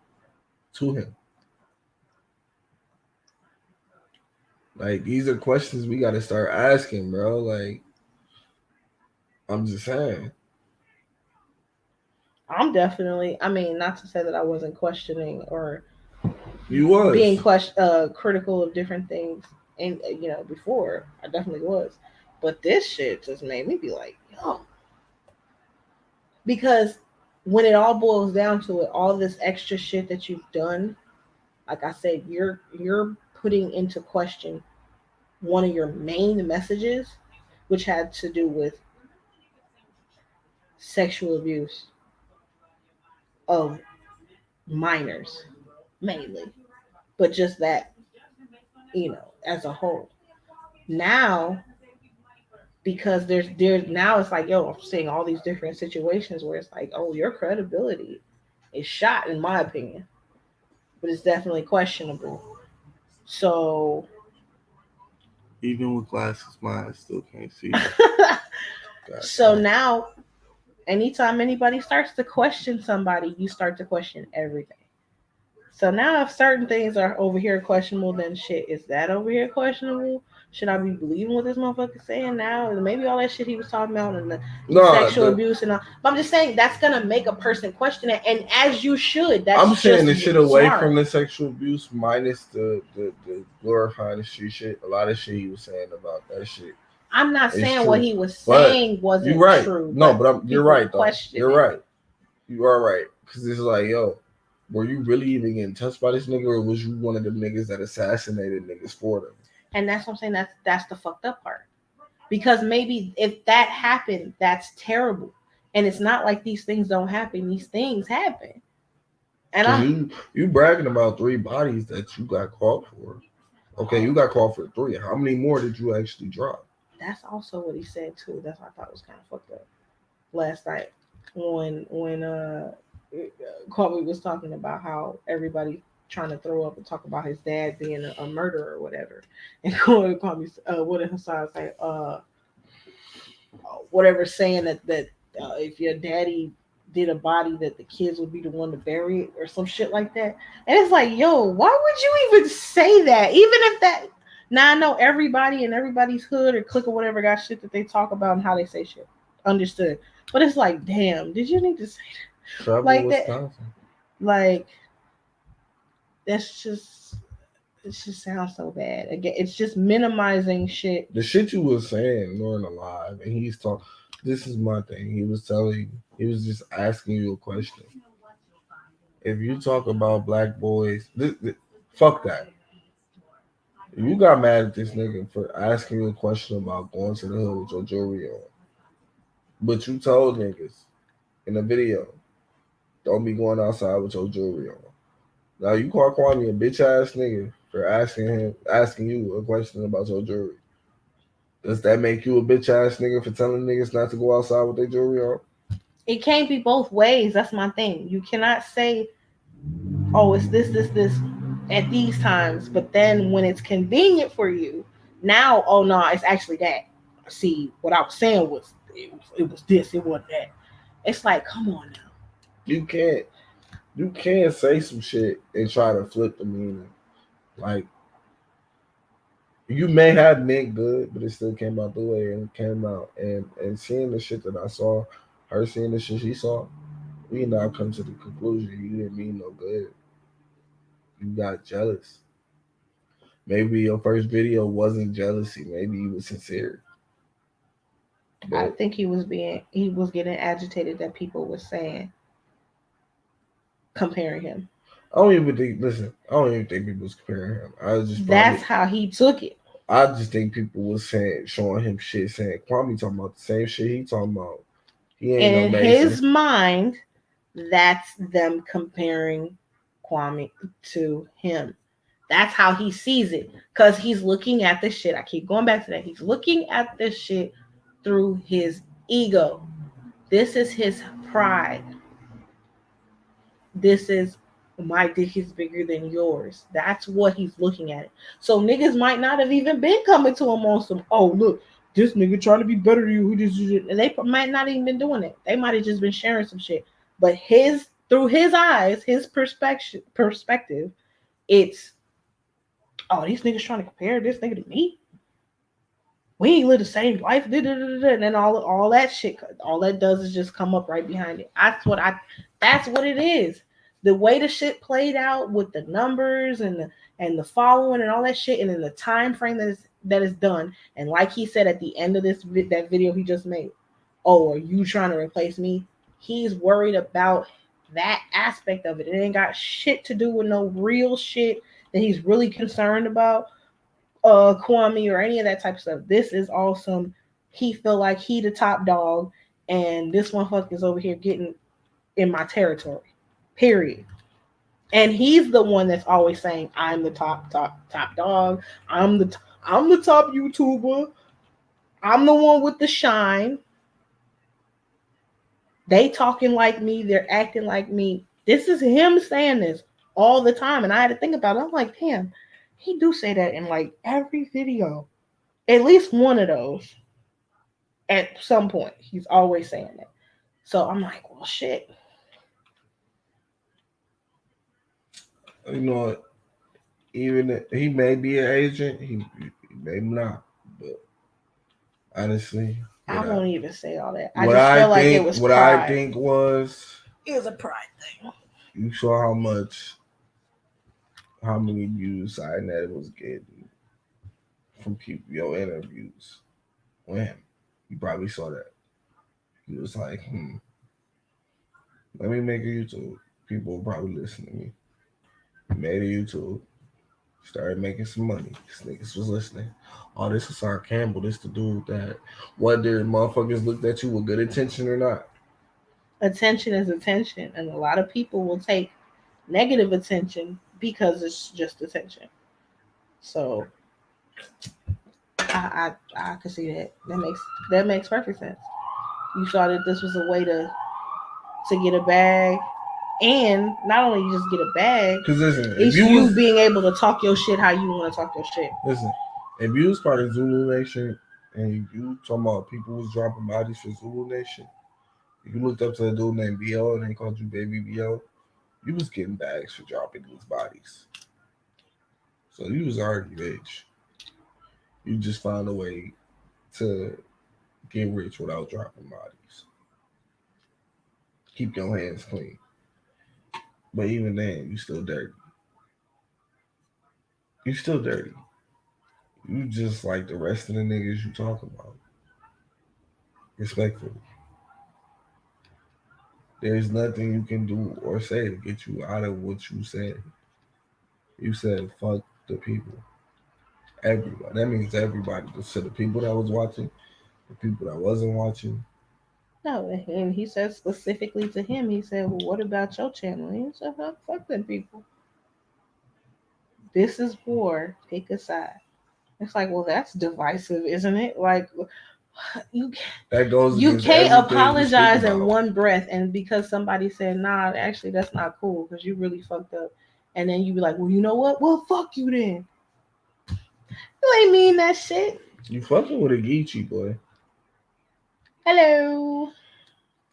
to him? Like, these are questions we got to start asking, bro. Like, I'm just saying. I'm definitely, not to say that I wasn't questioning or you was being critical of different things, and before I definitely was, but this shit just made me be like, yo, because when it all boils down to it, all this extra shit that you've done, like I said, you're putting into question one of your main messages, which had to do with sexual abuse of minors mainly, but just that, as a whole. Now, because there's now it's like, yo, I'm seeing all these different situations where it's like, oh, your credibility is shot, in my opinion, but it's definitely questionable. So, Even with glasses, mine still can't see. God so damn. now, anytime anybody starts to question somebody, you start to question everything. So now, if certain things are over here questionable, then shit, is that over here questionable? Should I be believing what this motherfucker saying now? And maybe all that shit he was talking about and the No, sexual abuse and all. But I'm just saying that's gonna make a person question it, and as you should. That's I'm saying just the shit away smart. from the sexual abuse, minus the glorifying the street shit. A lot of shit he was saying about that shit I'm not is saying what true. he was But saying you're wasn't right. true, No, but but you're people right though. question You're it. right. You are right. Because it's like, yo, were you really even getting touched by this nigga, or was you one of them niggas that assassinated niggas for them? And that's what I'm saying. That's the fucked up part. Because maybe if that happened, that's terrible. And it's not like these things don't happen. These things happen. And Because I you bragging about 3 bodies that you got caught for. Okay, you got caught for 3. How many more did you actually drop? that's also what he said too. That's what I thought was kind of fucked up last night when Kwame was talking about how everybody trying to throw up and talk about his dad being a murderer or whatever. And Kwame, what did Hassan say? Whatever, saying that if your daddy did a body, that the kids would be the one to bury it or some shit like that. And it's like, yo, why would you even say that? Even if that. Now I know everybody in everybody's hood or clique or whatever got shit that they talk about and how they say shit. Understood. But it's like, damn, did you need to say that? Travel Like that? Wisconsin. Like, that's just, it just sounds so bad. Again, it's just minimizing shit. The shit you was saying during the live, and he's talking. This is my thing. He was telling you, he was just asking you a question. If you talk about black boys, fuck that. You got mad at this nigga for asking you a question about going to the hood with your jewelry on. But you told niggas in the video, don't be going outside with your jewelry on. Now you call Kwame a bitch ass nigga for asking you a question about your jewelry. Does that make you a bitch ass nigga for telling niggas not to go outside with their jewelry on? It can't be both ways. That's my thing. You cannot say, oh, it's this at these times, but then when it's convenient for you, now, oh no, it's actually that. See, what I was saying was it was this, it wasn't that. It's like, come on now. You can't you can't say some shit and try to flip the meaning. Like you may have meant good, but it still came out the way it came out. And seeing the shit that I saw, her seeing the shit she saw, we now come to the conclusion you didn't mean no good. You got jealous. Maybe your first video wasn't jealousy. Maybe you was sincere. I But think he was getting agitated that people were saying, comparing him. I don't even think. Listen, I don't even think people was comparing him. I was just That's probably. how he took it. I just think people was saying, showing him shit, saying Kwame talking about the same shit he talking about. He ain't And no in Mason. his mind, that's them comparing Kwame to him. That's how he sees it. Because he's looking at this shit. I keep going back to that. He's looking at this shit through his ego. This is his pride. This is, my dick is bigger than yours. That's what he's looking at. So niggas might not have even been coming to him on some, oh, look, this nigga trying to be better than you. And they might not even been doing it. They might have just been sharing some shit. But through his eyes, his perspective, it's, oh, these niggas trying to compare this nigga to me. We ain't live the same life. And then all that shit, all that does is just come up right behind it. That's what it is. The way the shit played out with the numbers and the following and all that shit, and in the time frame that is done. And like he said at the end of that video he just made, oh, are you trying to replace me? He's worried about that aspect of it. It ain't got shit to do with no real shit that he's really concerned about, Kwame or any of that type of stuff. This is awesome. He feel like he the top dog, and this motherfucker is over here getting in my territory. Period. And he's the one that's always saying, "I'm the top dog. I'm the top YouTuber. I'm the one with the shine. They talking like me. They're acting like me." This is him saying this all the time, and I had to think about it. I'm like, damn, he do say that in like every video. At least one of those. At some point, he's always saying that. So I'm like, well, shit. You know, he may be an agent, he may not, but honestly, I won't even say all that. I what just I feel like it think, was what I pride. think was, It was a pride thing. you saw how many views Net was getting from people, your interviews with him. You probably saw that. He was like, let me make a YouTube. People will probably listen to me. He made a YouTube. Started making some money. These niggas was listening. Oh, this is Hassan Campbell. This the dude that whether motherfuckers looked at you with good intention or not. Attention is attention, and a lot of people will take negative attention because it's just attention. So I can see that. That makes perfect sense. You saw that this was a way to get a bag, and not only you just get a bag, Cause listen, if it's you you was being able to talk your shit how you want to talk your shit. listen, if you was part of Zulu Nation and you talking about people was dropping bodies for Zulu Nation, if you looked up to a dude named BL and they called you Baby BL, you was getting bags for dropping these bodies. So you was already rich. You just found a way to get rich without dropping bodies. Keep your hands clean. But even then, you still dirty. You still dirty. You just like the rest of the niggas you talk about. Respectfully. There's nothing you can do or say to get you out of what you said. You said fuck the people. Everybody. That means everybody. So the people that was watching, the people that wasn't watching. No, and he said specifically to him, he said, "Well, what about your channel?" And he said, huh, "Fuck them people. This is war. Pick a side." It's like, well, that's divisive, isn't it? Like, you That goes you against can't everything you speak apologize in about. one breath, and because somebody said, "Nah, actually, that's not cool," because you really fucked up, and then you be like, "Well, you know what? Well, fuck you then." You ain't mean that shit. You fucking with a Geechee, boy. Hello.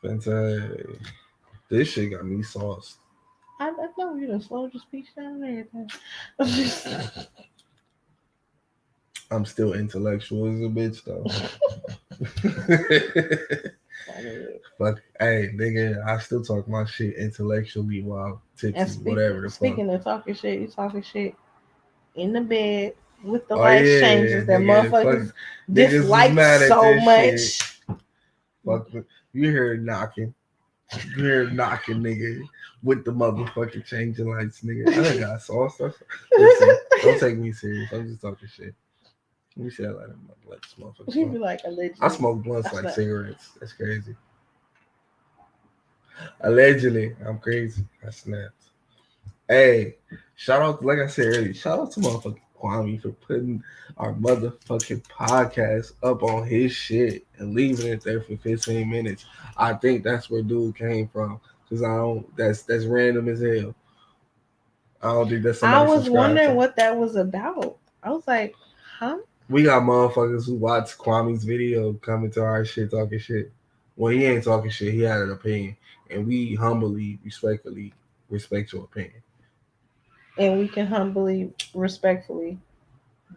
Fantastic. This shit got me sauced. I know you done slowed your speech down and everything. I'm still intellectual as a bitch though. Fuck, hey nigga, I still talk my shit intellectually while And tipsy, whatever the fuck. speaking of talking shit, you talking shit in the bed with the Oh life yeah, changes that nigga, motherfuckers fuck, niggas was dislike mad at so this shit. much. Fuck, you hear it knocking. You hear it knocking, nigga, with the motherfucking changing lights, nigga. I done got sauce. Listen, don't take me serious. I'm just talking shit. Let me say I like this motherfucker You be smoke. like allegedly. I smoke blunts like cigarettes. That's crazy. Allegedly, I'm crazy. I snapped. Hey, shout out, like I said earlier, shout out to motherfucking Kwame for putting our motherfucking podcast up on his shit and leaving it there for 15 minutes. I think that's where dude came from. Cause that's random as hell. I don't think that's I somebody was subscribed wondering to. what that was about. I was like, huh? We got motherfuckers who watch Kwame's video coming to our shit talking shit. Well, he ain't talking shit. He had an opinion, and we humbly, respectfully respect your opinion. And we can humbly, respectfully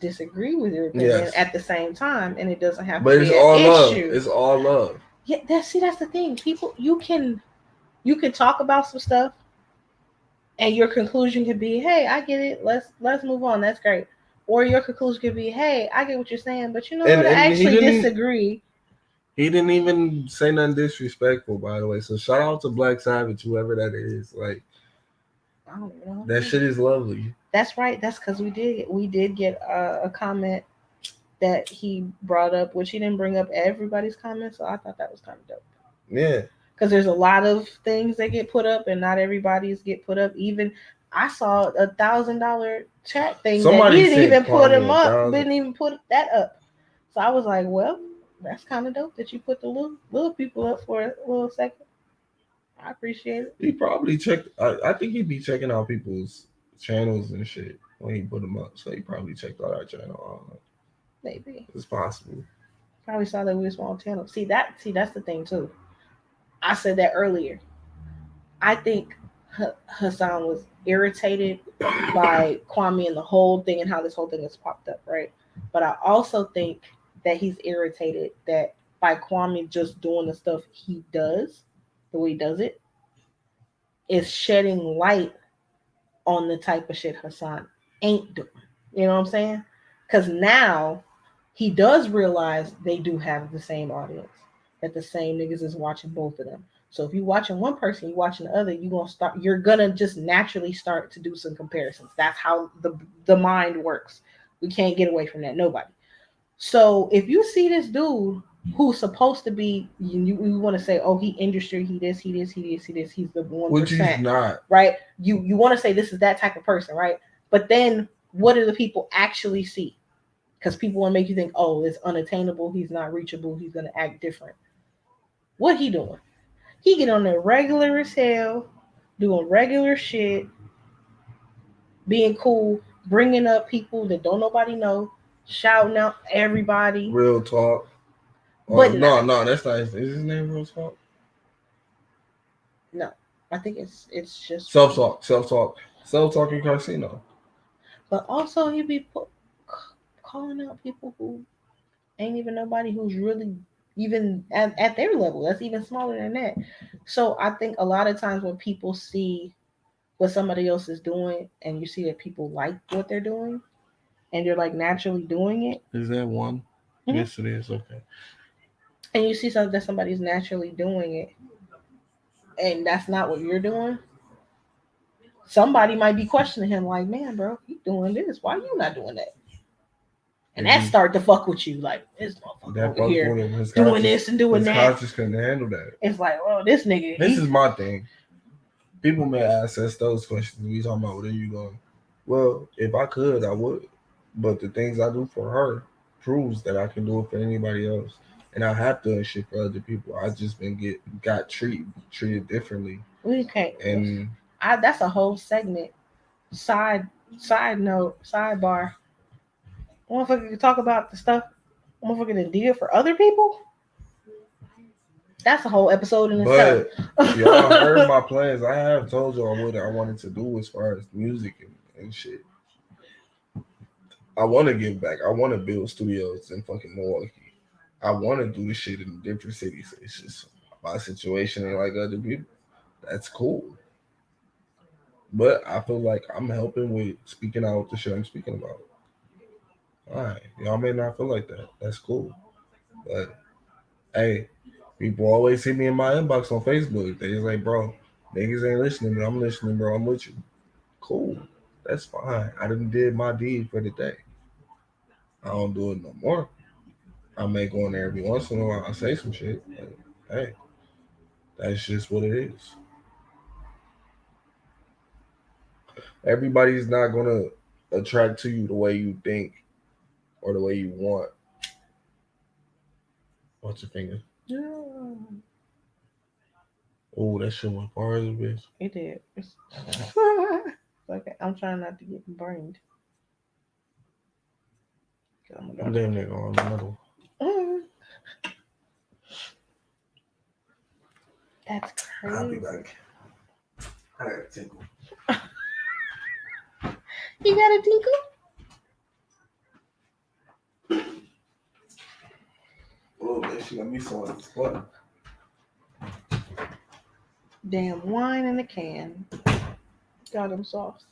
disagree with your opinion Yes, at the same time, and it doesn't have but to it's be an all love. issue. It's all love. Yeah, that's the thing. People, you can talk about some stuff, and your conclusion could be, "Hey, I get it. Let's move on. That's great." Or your conclusion could be, "Hey, I get what you're saying, but you know And what? I and actually disagree." he didn't even say nothing disrespectful, by the way. So shout out to Black Savage, whoever that is. Like I don't even know. that shit is lovely. That's right. That's because we did get a comment that he brought up, which he didn't bring up everybody's comments. So I thought that was kind of dope. Yeah. Because there's a lot of things that get put up, and not everybody's get put up. Even I saw $1,000 chat thing that he Somebody didn't said even put Kwame him a up, thousand. didn't even put that up. So I was like, well, that's kind of dope that you put the little people up for a little second. I appreciate it. He probably checked. I think he'd be checking out people's channels and shit when he put them up. So he probably checked out our channel. I don't know. Maybe It's possible. probably saw that we were small channel. See that's the thing too. I said that earlier. I think Hassan was irritated by Kwame and the whole thing and how this whole thing has popped up, right? But I also think that he's irritated that by Kwame just doing the stuff he does, the way he does it, is shedding light on the type of shit Hassan ain't doing. You know what I'm saying? Because now he does realize they do have the same audience, that the same niggas is watching both of them. So if you're watching one person, you're watching the other, you're gonna just naturally start to do some comparisons. That's how the mind works. We can't get away from that. Nobody. So if you see this dude who's supposed to be, you want to say, oh, he industry, he's the Which he's 1%, not. right? You want to say this is that type of person, right? But then what do the people actually see? Because people want to make you think, oh, it's unattainable, he's not reachable, he's gonna act different. What he doing? He get on there regular as hell, doing regular shit, being cool, bringing up people that don't nobody know, shouting out everybody. Real talk. But No, that's not his name. Real talk. no, I think it's just. Self talking casino. But also he be calling out people who ain't even nobody who's really even at their level. That's even smaller than that. So I think a lot of times when people see what somebody else is doing and you see that people like what they're doing and you're like naturally doing it. Is that one? Mhm. Yes, it is. Okay. And you see something that somebody's naturally doing it and that's not what you're doing, somebody might be questioning him like, man, bro, you doing this. Why you not doing that? And that start to fuck with you, like this motherfucker That over fucked here with him. doing this and doing his that. conscience couldn't handle that. It's like, oh, this nigga. This is my thing. People may ask us those questions. We talking about what are you going? Well, if I could, I would. But the things I do for her proves that I can do it for anybody else. And I have done shit for other people. I just been got treated differently. Okay, And that's a whole segment. Side note, sidebar. Motherfucker can talk about the stuff motherfucker done did for other people. That's a whole episode in itself. But y'all heard my plans. I have told y'all what I wanted to do as far as music and shit. I want to give back. I want to build studios in fucking Milwaukee. I want to do this shit in different cities. It's just my situation ain't like other people. That's cool. But I feel like I'm helping with speaking out the shit I'm speaking about. All right. Y'all may not feel like that. That's cool. But hey, people always hit me in my inbox on Facebook. They just like, bro, niggas ain't listening, but I'm listening, bro. I'm with you. Cool. That's fine. I done did my deed for the day. I don't do it no more. I may go in there every once in a while. I say some shit. But hey, that's just what it is. Everybody's not gonna attract to you the way you think or the way you want. What's your finger? Yeah, Oh, that shit went far as a bitch. it did. Okay, I'm trying not to get burned. I'm damn near on another one. Mm, that's crazy. I'll be back. I got a tinkle. You got a tinkle? Oh, that shit got me so on the spot. Damn wine in a can. Got him soft.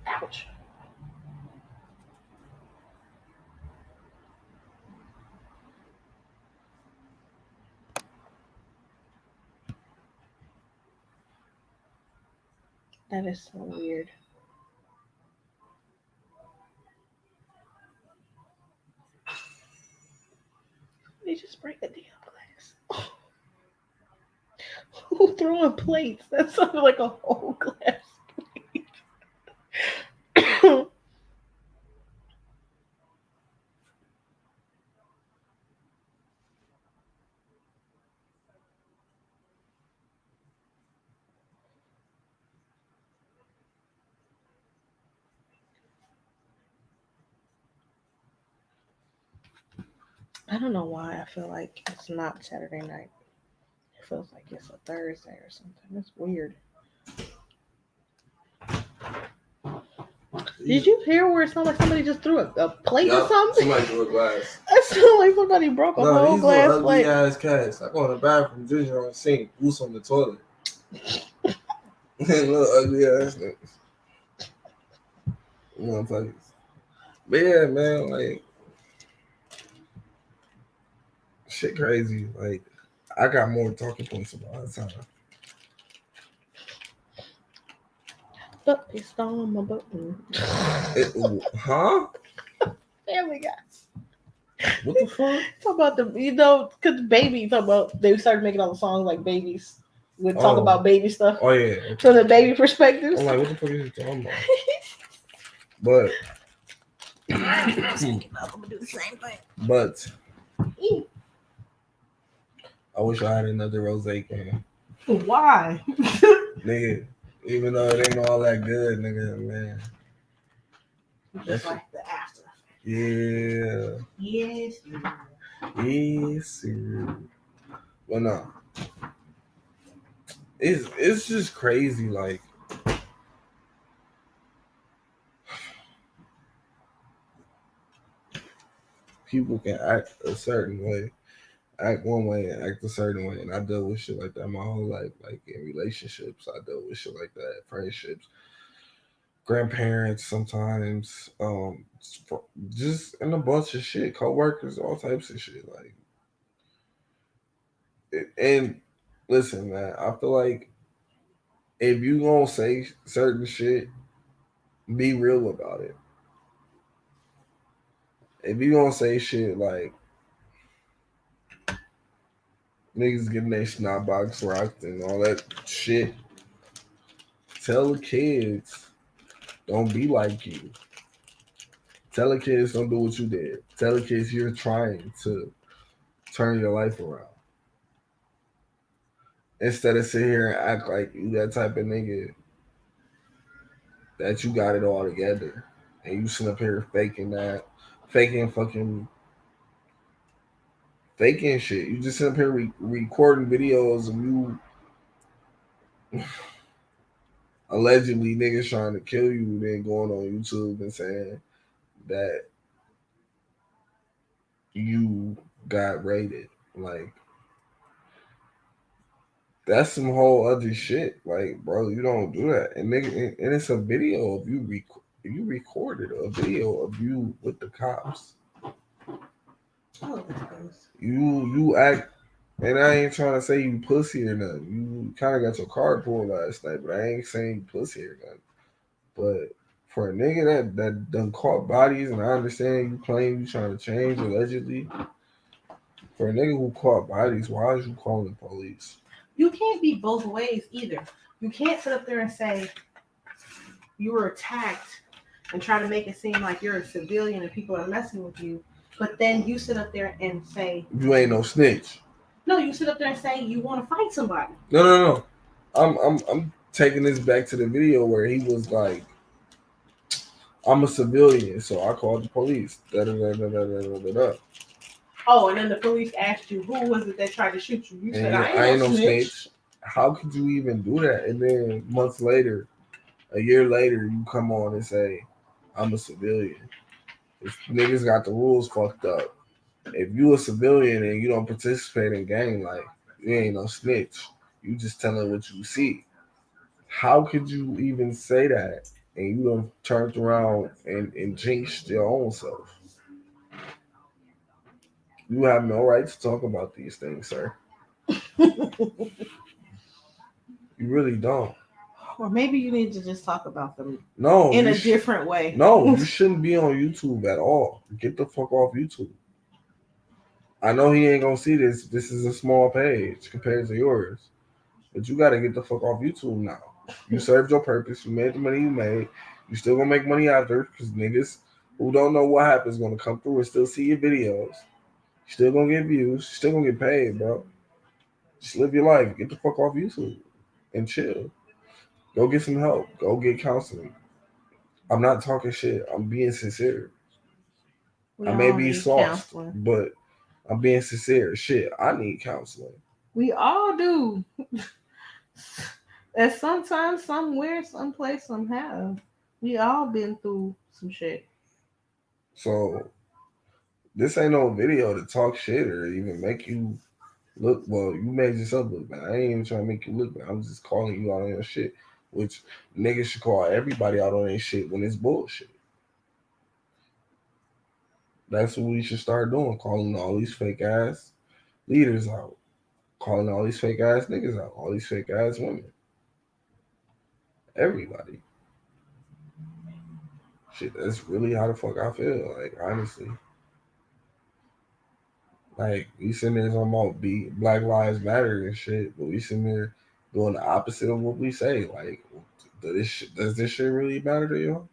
Ouch. That is so weird. They just break a damn glass. Who throwing plates? That sounded like a whole glass plate. I don't know why I feel like it's not Saturday night. It feels like it's a Thursday or something. It's weird. Did you hear where it sounded like somebody just threw a plate or something? Somebody threw a glass. It sounded like somebody broke a whole these glass little ugly plate. ass cats. I go in the bathroom, Ginger on the sink, goose on the toilet. Little ugly ass niggas. Motherfuckers. But yeah, man, like shit crazy. Like I got more talking points about the time. But it's on my button. Huh? Family Guy. What the fuck? Talk about because baby, talk about they started making all the songs like babies. Would talk about baby stuff. Oh yeah. Okay. From the baby perspectives. I'm like, what the fuck are you talking about? But I'm gonna do the same thing. But I wish I had another rose can. Why? Nigga, even though it ain't all that good, nigga, man. Just like the after. Yeah. Yes. Yes, sir. Well, no. It's just crazy, like people can act a certain way, act one way and act a certain way, and I dealt with shit like that my whole life. Like in relationships, I dealt with shit like that, friendships, grandparents, sometimes, just in a bunch of shit, coworkers, all types of shit. And listen, man, I feel like if you gonna say certain shit, be real about it. If you gonna say shit like niggas getting their snot box rocked and all that shit, tell the kids don't be like you. Tell the kids don't do what you did. Tell the kids you're trying to turn your life around. Instead of sit here and act like you that type of nigga that you got it all together. And you sit up here faking that, faking fucking, faking shit. You just sit up here recording videos of you allegedly niggas trying to kill you, then going on YouTube and saying that you got raided. Like, that's some whole other shit. Like, bro, you don't do that. And nigga, and it's a video of you you recorded a video of you with the cops. Oh, you act, and I ain't trying to say you pussy or nothing. You kind of got your card pulled last night, but I ain't saying you pussy or nothing. But for a nigga that done caught bodies, and I understand you claim you trying to change allegedly. For a nigga who caught bodies, why is you calling the police? You can't be both ways either. You can't sit up there and say you were attacked and try to make it seem like you're a civilian and people are messing with you, but then you sit up there and say you ain't no snitch. No, you sit up there and say you want to fight somebody. No. I'm taking this back to the video where he was like, I'm a civilian, so I called the police. Da-da-da-da-da-da-da-da. Oh, and then the police asked you, who was it that tried to shoot you? You said, I ain't no snitch. How could you even do that? And then months later, a year later, you come on and say, I'm a civilian. If niggas got the rules fucked up. If you a civilian and you don't participate in gang life, you ain't no snitch. You just telling what you see. How could you even say that? And you done turned around and jinxed your own self. You have no right to talk about these things, sir. You really don't. Or maybe you need to just talk about them in a different way. No, you shouldn't be on YouTube at all. Get the fuck off YouTube. I know he ain't gonna see this. This is a small page compared to yours. But you gotta get the fuck off YouTube now. You served your purpose. You made the money you made. You still gonna make money after because niggas who don't know what happens gonna come through and still see your videos. You still gonna get views. You still gonna get paid, bro. Just live your life. Get the fuck off YouTube and chill. Go get some help. Go get counseling. I'm not talking shit. I'm being sincere. We I may all be need sauced, counseling. but I'm being sincere. Shit, I need counseling. We all do. And sometimes, somewhere, someplace, somehow, we all been through some shit. So this ain't no video to talk shit or even make you look. Well, you made yourself look bad. I ain't even trying to make you look bad. I'm just calling you out on your shit, which niggas should call everybody out on their shit when it's bullshit. That's what we should start doing. Calling all these fake ass leaders out. Calling all these fake ass niggas out. All these fake ass women. Everybody. Shit, that's really how the fuck I feel. Like, honestly. Like, we sitting there talking about Black Lives Matter and shit, but we sitting there doing the opposite of what we say. Like, does this shit really matter to y'all?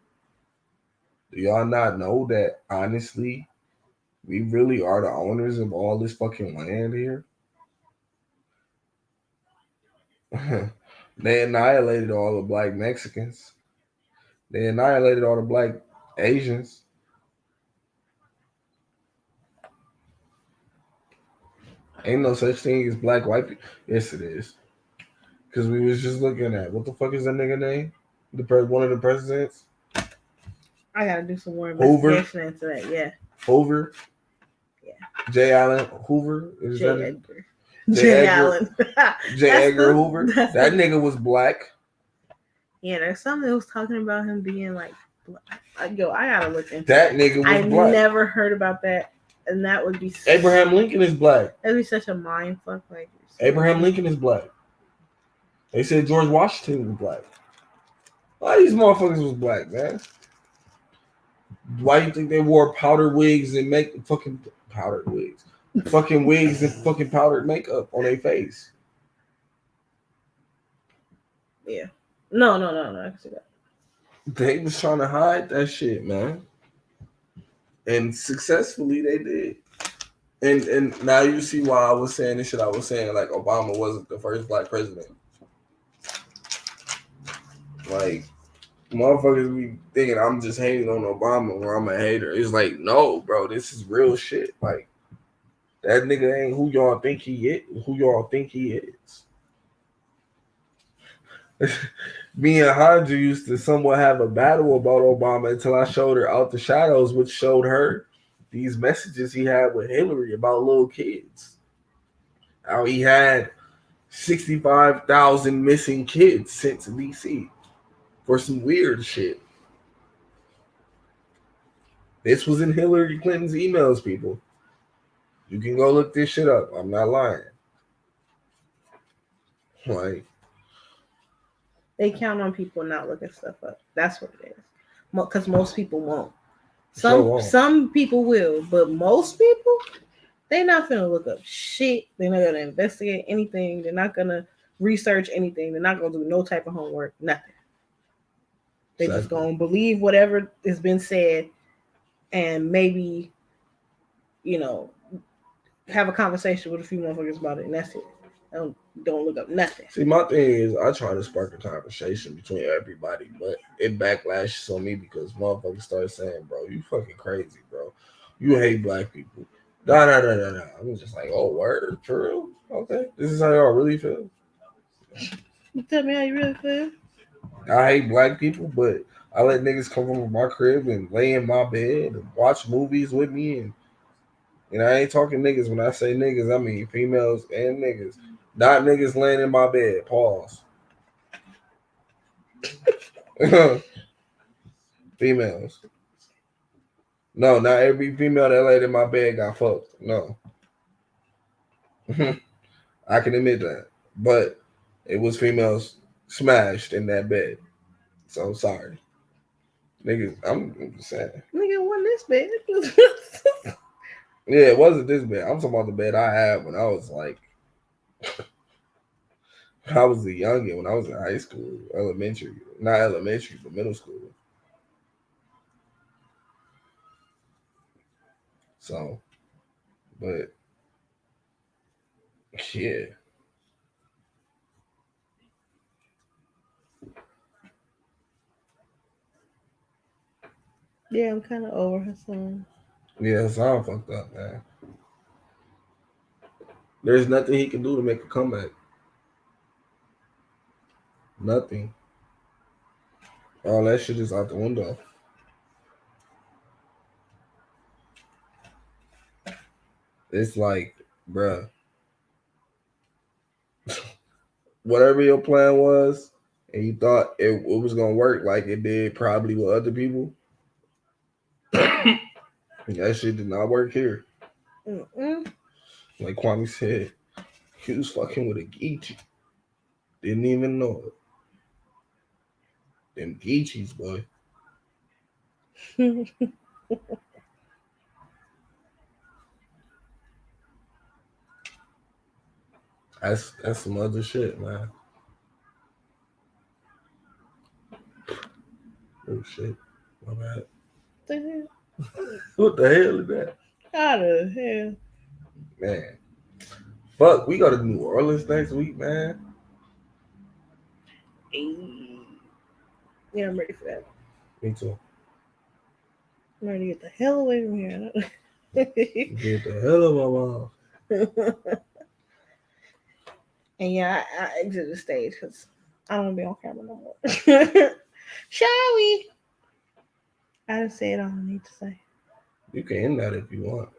Do y'all not know that, honestly, we really are the owners of all this fucking land here? They annihilated all the black Mexicans. They annihilated all the black Asians. Ain't no such thing as black white people. Yes, it is. Because we was just looking at, what the fuck is that nigga name? One of the presidents? I gotta do some more Hoover. investigation into that. Yeah. Hoover. Yeah. J. Allen Hoover. Is J. that Edgar. J. Allen. J. Edgar Hoover. That nigga was black. Yeah, there's something that was talking about him being like black. Yo, I gotta look into that. Nigga was I've black. never heard about that. And that would be Abraham Lincoln is black. That'd be such a mind fuck. Like Abraham Lincoln is black. They said George Washington was black. Why these motherfuckers was black, man? Why do you think they wore powdered wigs and make fucking powdered wigs? Fucking wigs and fucking powdered makeup on their face. Yeah. No. I can see that. They was trying to hide that shit, man. And successfully they did. And now you see why I was saying this shit I was saying, like Obama wasn't the first black president. Like, motherfuckers be thinking I'm just hating on Obama or I'm a hater. It's like, no, bro, this is real shit. Like, that nigga ain't who y'all think he is. Who y'all think he is. Me and Hydra used to somewhat have a battle about Obama until I showed her Out the Shadows, which showed her these messages he had with Hillary about little kids. How he had 65,000 missing kids sent to DC for some weird shit. This was in Hillary Clinton's emails, people. You can go look this shit up. I'm not lying. Like, they count on people not looking stuff up. That's what it is. Because most people won't. Some people will, but most people, they're not gonna look up shit. They're not gonna investigate anything. They're not gonna research anything. They're not gonna do no type of homework. Nothing. They're just gonna believe whatever has been said, and maybe, have a conversation with a few motherfuckers about it, and that's it. Don't look up nothing. See, my thing is, I try to spark a conversation between everybody, but it backlashes on me because motherfuckers start saying, "Bro, you fucking crazy, bro. You hate black people." Nah. I'm just like, oh, word, for real? Okay, this is how y'all really feel. You tell me how you really feel. I hate black people, but I let niggas come over my crib and lay in my bed and watch movies with me, and I ain't talking niggas. When I say niggas, I mean females and niggas. Not niggas laying in my bed. Pause. Females. No, not every female that laid in my bed got fucked. No. I can admit that. But it was females smashed in that bed. So sorry. Niggas, I'm just saying. Nigga, won this bed. Yeah, it wasn't this bad. I'm talking about the bed I had when I was like, I was a youngin, when I was in high school, elementary, not elementary, but middle school. So, but yeah, Yeah, I'm kind of over Hassan. yeah, Hassan fucked up, man. There's nothing he can do to make a comeback. Nothing. All that shit is out the window. It's like, bruh, whatever your plan was, and you thought it was gonna work like it did probably with other people, that shit did not work here. Mm-mm. Like Kwame said, he was fucking with a Geechee. Didn't even know it. Them Geechees, boy. That's some other shit, man. Oh shit. My bad. What the hell is that? How the hell? Man. Fuck, we go to New Orleans next week, man. Hey. Yeah, I'm ready for that. Me too. I'm ready to get the hell away from here. Get the hell out of my mouth. And yeah, I exit the stage because I don't want to be on camera no more. Shall we? I didn't say it all I need to say. You can end that if you want.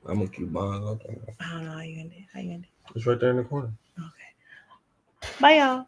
I'm gonna keep mine up. I don't know how you end it. How you end it? It's right there in the corner. Okay. Bye, y'all.